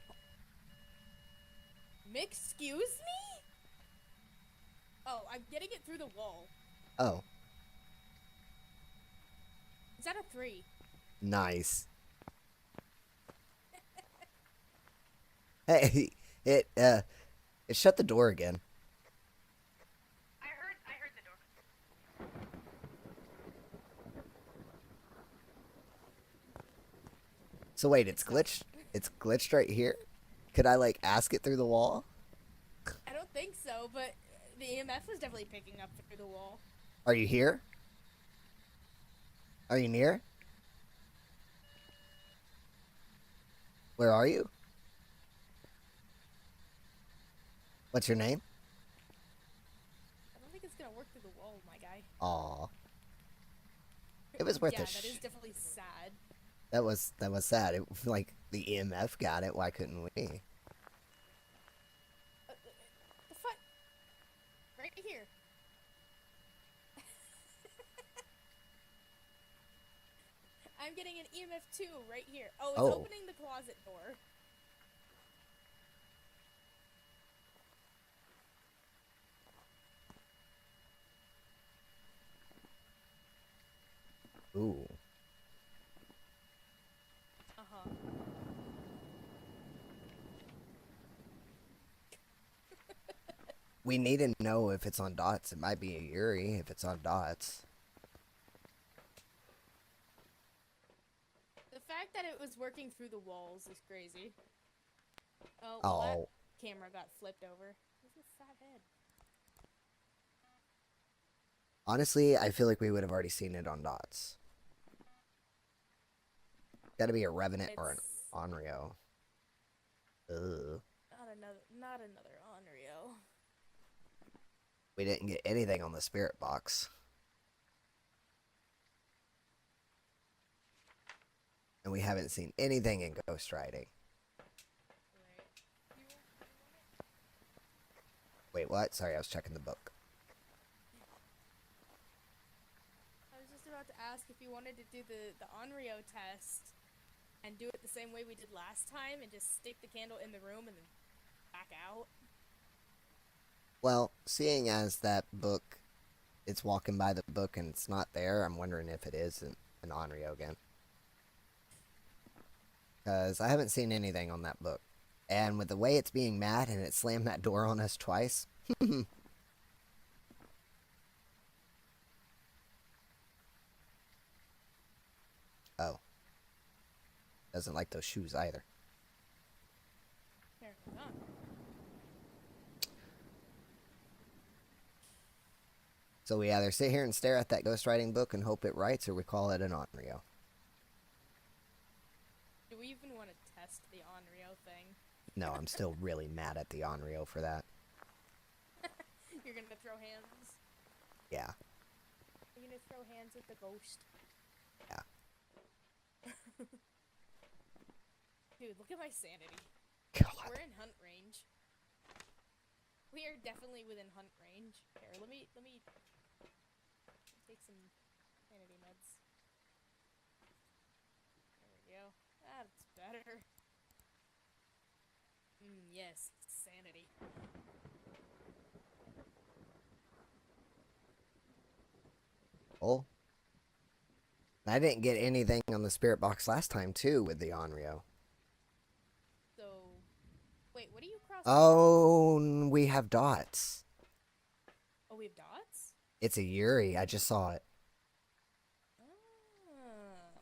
excuse me? Oh, I'm getting it through the wall. Oh, Is that a 3? nice. Hey, it shut the door again. I heard the door. So wait, it's glitched. It's glitched right here. Could I like ask it through the wall? I don't think so, but the EMF was definitely picking up through the wall. Are you here? Are you near? Where are you? What's your name? I don't think it's gonna work through the wall, my guy. Aw. It was worth yeah, a that is definitely sad. That was sad. It like the EMF got it. Why couldn't we? The fuck? Right here. I'm getting an EMF 2 right here. Oh, it's Oh. opening the closet door. Ooh. Uh-huh. We need to know if it's on dots. It might be a Yuri if it's on dots. The fact that it was working through the walls is crazy. Oh, well, Oh. that camera got flipped over. Where's your fat head? Honestly, I feel like we would have already seen it on dots. Gotta be a Revenant or an It's Onryo. Ugh. not another Onryo. We didn't get anything on the spirit box. And we haven't seen anything in Ghost Riding. Right. You want it? Wait, what? Sorry, I was checking the book. I was just about to ask if you wanted to do the Onryo test and do it the same way we did last time and just stick the candle in the room and then back out. Well, seeing as that book, it's walking by the book and it's not there, I'm wondering if it is an Onryo again. Because I haven't seen anything on that book. And with the way it's being mad and it slammed that door on us twice. Oh. Doesn't like those shoes either. There, hold on. So we either sit here and stare at that ghostwriting book and hope it writes, or we call it an Onryo. Do we even want to test the Onryo thing? No, I'm still really mad at the Onryo for that. You're gonna throw hands? Yeah. You're gonna throw hands with the ghost? Yeah. Dude, look at my sanity. God. We're in hunt range. We are definitely within hunt range. Here, let me take some sanity meds. There we go. That's better. Yes, sanity. Oh. I didn't get anything on the spirit box last time, too, with the Onryo. So, wait, what do you cross? Oh, we have dots. Oh, we have dots? It's a Yuri. I just saw it. Ah.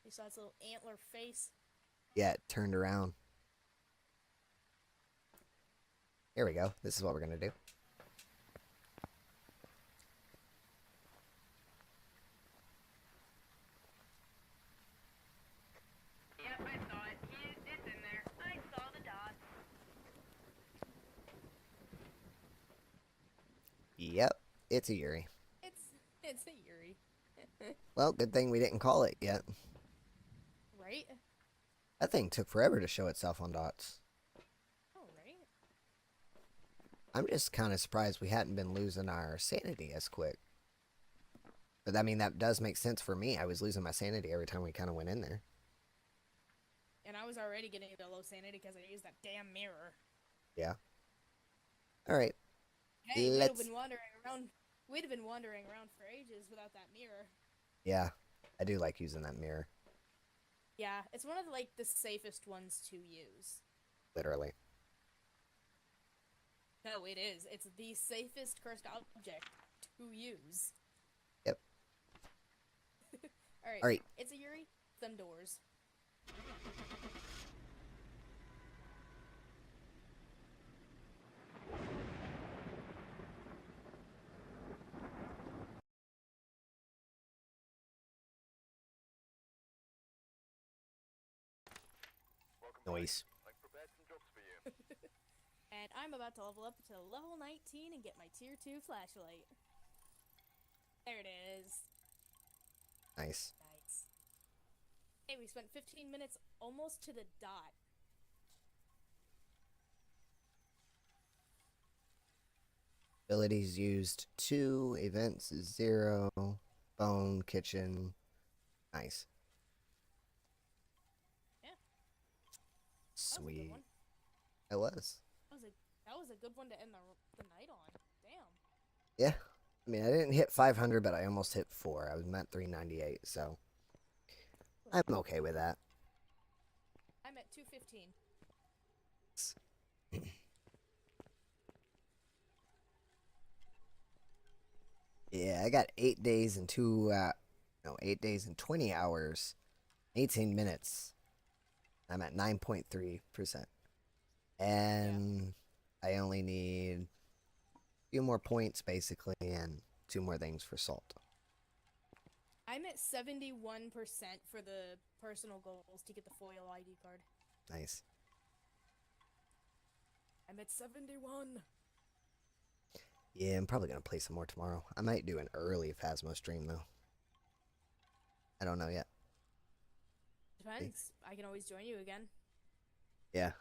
You saw its little antler face? Yeah, it turned around. Here we go. This is what we're going to do. Yep, I saw it. It's in there. I saw the dots. Yep, it's a Yuri. It's a Yuri. Well, good thing we didn't call it yet. Right? That thing took forever to show itself on dots. Oh, right? I'm just kind of surprised we hadn't been losing our sanity as quick. But I mean, that does make sense for me. I was losing my sanity every time we kind of went in there. And I was already getting a low sanity because I used that damn mirror. Yeah. All right. Hey, we'd have Let's... been wandering around. We'd have been wandering around for ages without that mirror. Yeah, I do like using that mirror. Yeah, it's one of like the safest ones to use. Literally. No, it is. It's the safest cursed object to use. Yep. All right. All right. It's a Yuri. Them doors. Noise. I've prepared some jobs for you. And I'm about to level up to level 19 and get my tier 2 flashlight. There it is. Nice. Nice. Hey, we spent 15 minutes almost to the dot. Abilities used 2. Events is 0. Phone, kitchen. Nice. Yeah. Sweet. That was a good one. It was. That was a good one to end the night on. Damn. Yeah. I mean, I didn't hit 500, but I almost hit 4. I was at 398, so I'm okay with that. I'm at 215. Yeah, I got 8 days and 8 days and 20 hours, 18 minutes. I'm at 9.3%. And I only need a few more points, basically, and 2 more things for salt. I'm at 71% for the personal goals to get the foil ID card. Nice. I'm at 71. Yeah, I'm probably going to play some more tomorrow. I might do an early Phasmo stream, though. I don't know yet. Depends. I can always join you again. Yeah.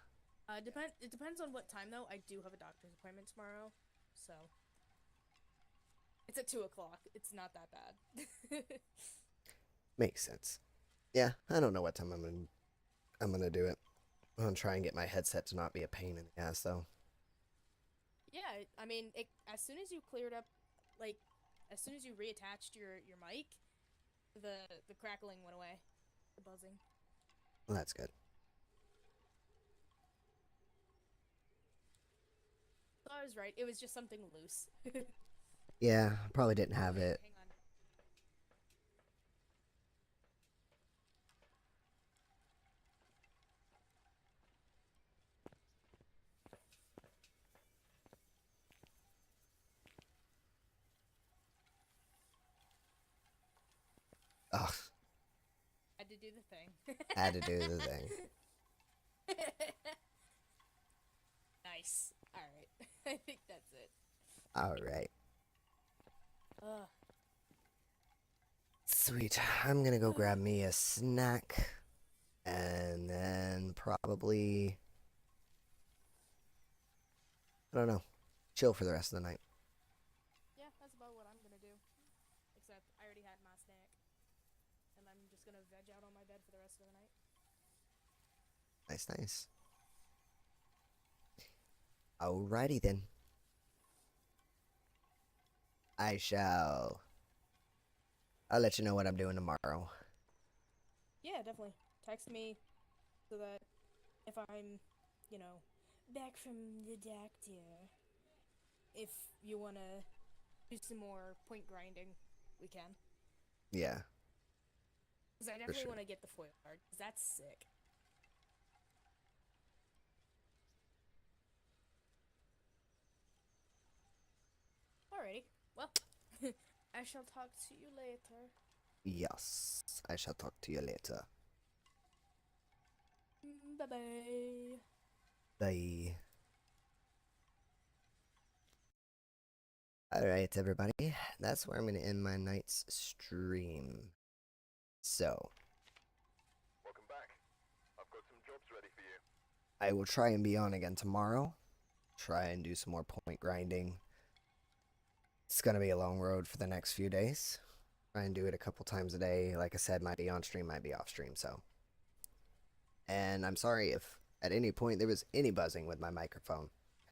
It depends on what time, though. I do have a doctor's appointment tomorrow, so... It's at 2 o'clock. It's not that bad. Makes sense. Yeah, I don't know what time I'm gonna do it. I'm gonna try and get my headset to not be a pain in the ass, though. Yeah, I mean, as soon as you cleared up, like, as soon as you reattached your mic, the crackling went away. The buzzing. Well, that's good. So I was right. It was just something loose. Yeah, probably didn't have it. Hang on. Ugh, Had to do the thing. had to do the thing. Nice. Alright. I think that's it. Alright. Ugh. Sweet. I'm gonna go grab me a snack. And then probably... I don't know. Chill for the rest of the night. Yeah, that's about what I'm gonna do. Except I already had my snack. And I'm just gonna veg out on my bed for the rest of the night. Nice, nice. Alrighty then. I'll let you know what I'm doing tomorrow. Yeah, definitely. Text me so that if I'm, you know, back from the doctor, if you wanna do some more point grinding, we can. Yeah. Because I definitely sure. want to get the foil card, because that's sick. Alrighty. Well, I shall talk to you later. Yes. I shall talk to you later. Bye-bye. Bye. Alright, everybody. That's where I'm going to end my night's stream. So, Welcome back. I've got some jobs ready for you. I will try and be on again tomorrow. Try and do some more point grinding. It's going to be a long road for the next few days. Try and do it a couple times a day. Like I said, might be on stream, might be off stream, so. And I'm sorry if at any point there was any buzzing with my microphone.